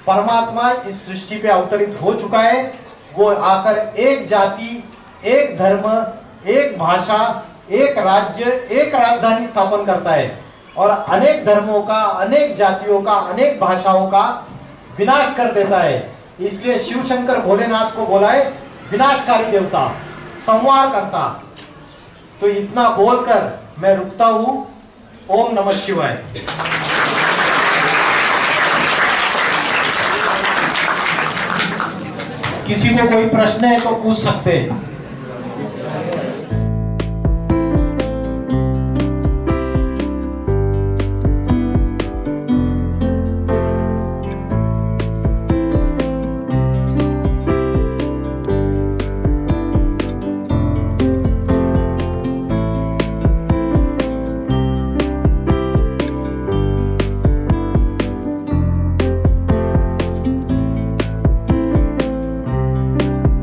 B: परमात्मा इस सृष्टि पे अवतरित हो चुका है। वो आकर एक जाति, एक धर्म, एक भाषा, एक राज्य, एक राजधानी स्थापन करता है और अनेक धर्मों का, अनेक जातियों का, अनेक भाषाओं का विनाश कर देता है। इसलिए शिव शंकर भोलेनाथ को बोला है विनाशकारी देवता, संहार करता। तो इतना बोलकर मैं रुकता हूं। ओम नमः शिवाय। किसी को कोई प्रश्न है तो पूछ सकते हैं।